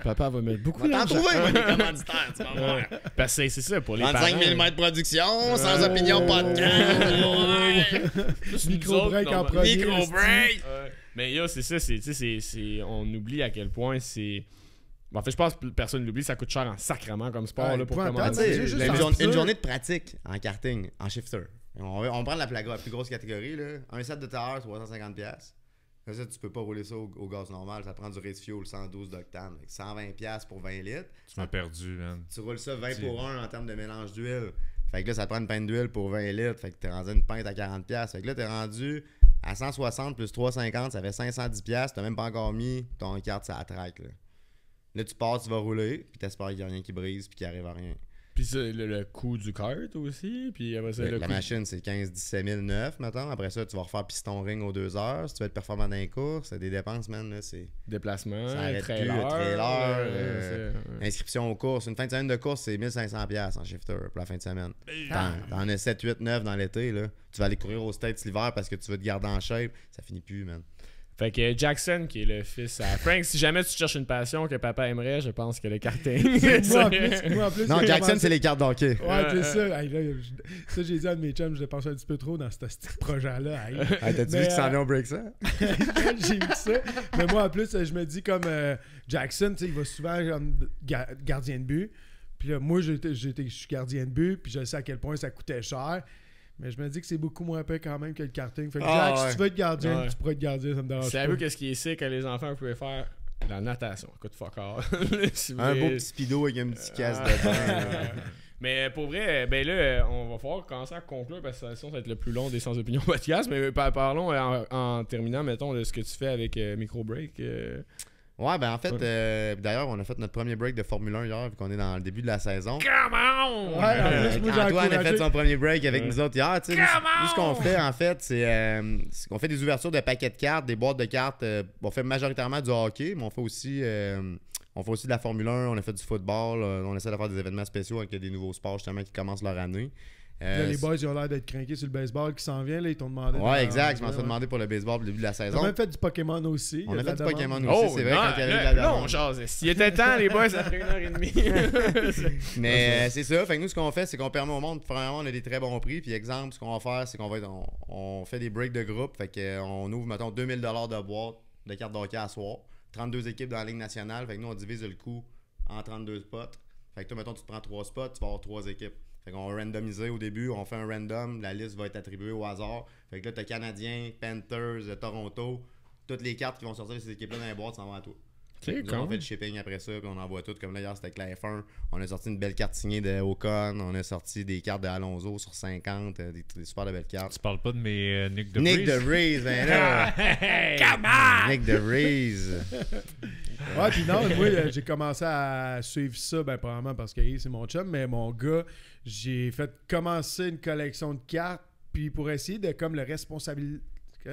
Papa va mettre beaucoup Va t'en d'argent. trouver, moi, des commanditaires, tu vas voir. Ouais. Parce que c'est ça, pour les 35 parents. 000 de production, sans opinion, pas de camp. Plus Micro nous autres, break en normal- premier. Micro break. Ouais. Mais yo, c'est ça, on oublie à quel point c'est. En fait, je pense que personne l'oublie, ça coûte cher en sacrement comme sport Ouais, là, pour point commencer. en Tu tête, sais, juste une, en journée, peur. une journée de pratique en karting, en shifter. On prend la plus grosse catégorie, là. Un set de tailleur, 350$. Ça, tu peux pas rouler ça au gaz normal. Ça prend du race fuel 112 d'octane. 120$ pour 20 litres. Tu m'as perdu, man. Tu roules ça 20 pour 1 en termes de mélange d'huile. Fait que là, ça te prend une pinte d'huile pour 20 litres. Fait que t'es rendu à une pinte à 40$. Fait que là, t'es rendu à 160 plus 350, ça fait 510$. T'as même pas encore mis ton carte sur la track, là. Là, tu pars, tu vas rouler, puis t'espères qu'il y a rien qui brise, puis qu'il arrive à rien. Puis ça, le coût du kart aussi. Puis après ça, le La coût. machine, c'est 15-17 000 neuf, mettons. Après ça, tu vas refaire piston ring aux 2 heures. Si tu veux être performant dans les courses, c'est des dépenses, man. Là, c'est Déplacement, Ça arrête plus, trailer. trailer, c'est- inscription aux courses. Une fin de semaine de course, c'est 1500$ en shifter pour la fin de semaine. T'en as 7, 8, 9 dans l'été. Là. Tu vas aller courir aux States l'hiver parce que tu veux te garder en shape. Ça finit plus, man. Fait que Jackson, qui est le fils à Frank, si jamais tu cherches une passion que papa aimerait, je pense que le karting. moi, en plus, Non, j'ai Jackson, commencé- c'est les cartes d'hockey. Ouais, c'est ça. Hey, là, ça, j'ai dit à un de mes chums, je dépensais un petit peu trop dans ce petit projet-là. Hey. T'as-tu Mais, vu qu'ils s'en vient au break ça? J'ai vu ça. Mais moi, en plus, je me dis comme Jackson, tu sais, il va souvent comme gardien de but. Puis là, moi, je suis gardien de but, puis je sais à quel point ça coûtait cher. Mais je me dis que c'est beaucoup moins payé quand même que le karting. Fait que Jack, si tu veux être gardien, Ouais. tu pourrais être gardien, ça me dérange pas. Savez-vous qu'est-ce qui est sick que les enfants pouvaient faire? La natation. Écoute, fuck all. Si vous Un beau voulez- petit speedo avec un petit casse Ah. de bain. Mais pour vrai, ben là, on va falloir commencer à conclure parce que sinon ça va être le plus long des Sans Opinion podcast. Mais parlons en terminant, mettons, de ce que tu fais avec Micro Break. Ouais, ben en fait, d'ailleurs, on a fait notre premier break de Formule 1 hier, vu qu'on est dans le début de la saison. Come on! Ouais, en plus, moi, j'ai Antoine a encouragé. fait son premier break avec Ouais. nous autres hier. Tu sais, nous, ce qu'on fait, en fait, c'est qu'on fait des ouvertures de paquets de cartes, des boîtes de cartes. On fait majoritairement du hockey, mais on fait aussi de la Formule 1, on a fait du football. On essaie de faire des événements spéciaux avec des nouveaux sports, justement, qui commencent leur année. Là, les boys, ils ont l'air d'être craqués sur le baseball qui s'en vient. Là, ils t'ont demandé. Ouais, exact. Je m'en suis demandé pour le baseball au début de la On saison. a même fait du Pokémon aussi. On il y a de fait la du demande. Pokémon aussi, Oh, c'est vrai, non, quand il y avait eu de la non, demande. genre, s'il était temps, les boys, ça ferait 1h30. Mais c'est ça. Fait que nous, ce qu'on fait, c'est qu'on permet au monde, premièrement, on a des très bons prix. Puis exemple, ce qu'on va faire, c'est on fait des breaks de groupe. Fait qu'on ouvre, mettons, 2000$ de boîte de cartes d'hockey à soir. 32 équipes dans la Ligue nationale. Fait que nous, on divise le coût en 32 spots. Fait que toi, mettons, tu te prends 3 spots, tu vas avoir 3 équipes. Fait qu'on va randomiser au début, on fait un random, la liste va être attribuée au hasard. Fait que là, t'as Canadiens, Panthers, Toronto, toutes les cartes qui vont sortir de ces équipes-là dans les boîtes s'en vont à toi. Nous, on fait le shipping après ça, puis on envoie tout. Comme là, hier, c'était avec la F1. On a sorti une belle carte signée de Ocon. On a sorti des cartes de Alonso sur 50. Des super de belles cartes. Tu parles pas de mes Nick DeVries? Nick DeVries, ben là! Come on! Nick DeVries! Ouais, puis non, moi, j'ai commencé à suivre ça, ben, probablement parce que Yves, c'est mon chum, mais mon gars, j'ai fait commencer une collection de cartes, puis pour essayer de, comme, le responsabiliser.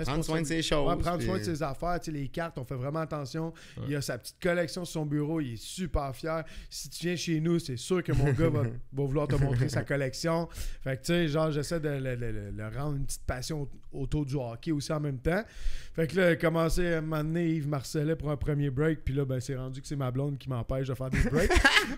Prendre soin de ses choses. Ouais, prendre puis... soin de ses affaires. Tu sais, les cartes, on fait vraiment attention. Ouais. Il a sa petite collection sur son bureau. Il est super fier. Si tu viens chez nous, c'est sûr que mon gars va vouloir te montrer sa collection. Fait que, tu sais, genre, j'essaie de le rendre une petite passion autour du hockey aussi en même temps. Fait que là, j'ai commencé à m'amener Yves Marcellet pour un premier break. Puis là, ben, c'est rendu que c'est ma blonde qui m'empêche de faire des breaks.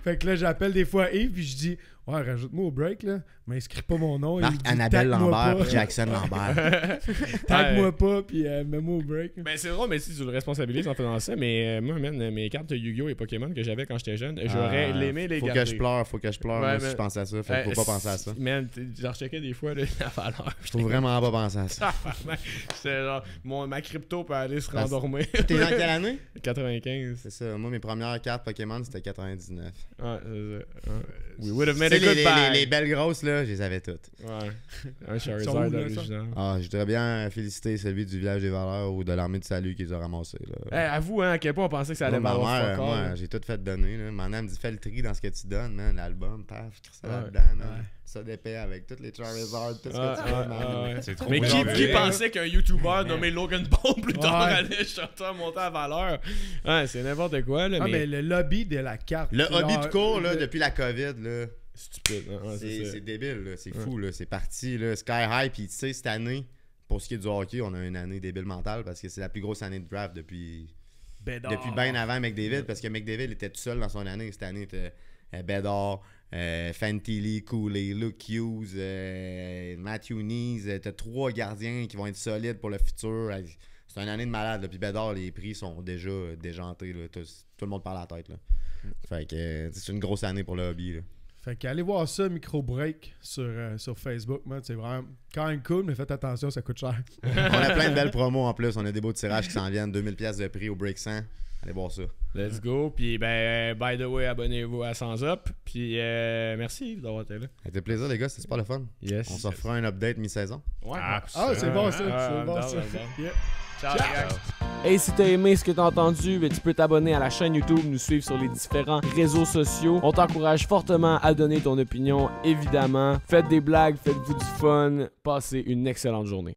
Fait que là, j'appelle des fois Yves. Puis je dis, ouais, rajoute-moi au break, là. Mais inscris pas mon nom. Marc Annabelle Lambert puis Jackson Lambert. Tag-moi pas, puis mets-moi au break. Ben, c'est drôle, mais si tu le responsabilises en faisant ça, mais moi, man, mes cartes de Yu-Gi-Oh! Et Pokémon que j'avais quand j'étais jeune, j'aurais aimé les garder. Faut que je pleure. Moi, si je pense à ça. Faut pas penser à ça. Man, je recheckais des fois là, la valeur. Faut vraiment pas penser à ça. C'était genre, ma crypto peut aller se rendormir. T'es dans quelle année? 95. C'est ça. Moi, mes premières cartes Pokémon, c'était 99. Ouais, c'est ça. We would have made a good buy. Les belles grosses, là, je les avais toutes. Ouais. Un Charizard original. Ah, je voudrais bien féliciter celui du village des valeurs ou de l'armée de salut qui les a ramassés. Avoue, hein, à quel point on pensait que ça allait m'avoir. Moi, j'ai tout fait donner. Là. Maintenant, elle me dit fais le tri dans ce que tu donnes, man. L'album, paf, je ça là-dedans, man. Ça d'épais avec toutes les Charizard, tout ce que tu veux, man. C'est trop mais qui pensait qu'un YouTuber nommé Logan Paul plus tard allait monter à valeur? Ouais, c'est n'importe quoi. Là, mais le lobby de la carte. Le hobby de cours, là, depuis la COVID, là. Stupide. Hein? C'est débile, là. C'est fou, là. C'est parti, là. Sky High, puis tu sais, cette année, pour ce qui est du hockey, on a une année débile mentale parce que c'est la plus grosse année de draft depuis bien avant McDavid, parce que McDavid était tout seul dans son année. Cette année, était Bedard, Fantilli, Cooley, Luke Hughes, Matthew Knees. T'as 3 gardiens qui vont être solides pour le futur. C'est une année de malade. Là. Puis Bedard, les prix sont déjà déjantés. Là. Tout le monde parle à la tête. Là. Fait que c'est une grosse année pour le hobby. Là. Fait qu'allez voir ça, Micro Break, sur Facebook, man. C'est vraiment quand même cool, mais faites attention, ça coûte cher. On a plein de belles promos en plus. On a des beaux tirages qui s'en viennent. 2000$ de prix au Break 100. Allez voir ça. Let's go. Puis, ben, by the way, abonnez-vous à Sans Up. Puis, merci d'avoir été là. Ça fait plaisir, les gars. C'était super le fun. Yes. On s'en fera un update mi-saison. Ouais. C'est bon, ça. C'est bon, ça. Yeah. Ciao. Hey, si t'as aimé ce que t'as entendu, tu peux t'abonner à la chaîne YouTube, nous suivre sur les différents réseaux sociaux. On t'encourage fortement à donner ton opinion, évidemment. Faites des blagues, faites-vous du fun. Passez une excellente journée.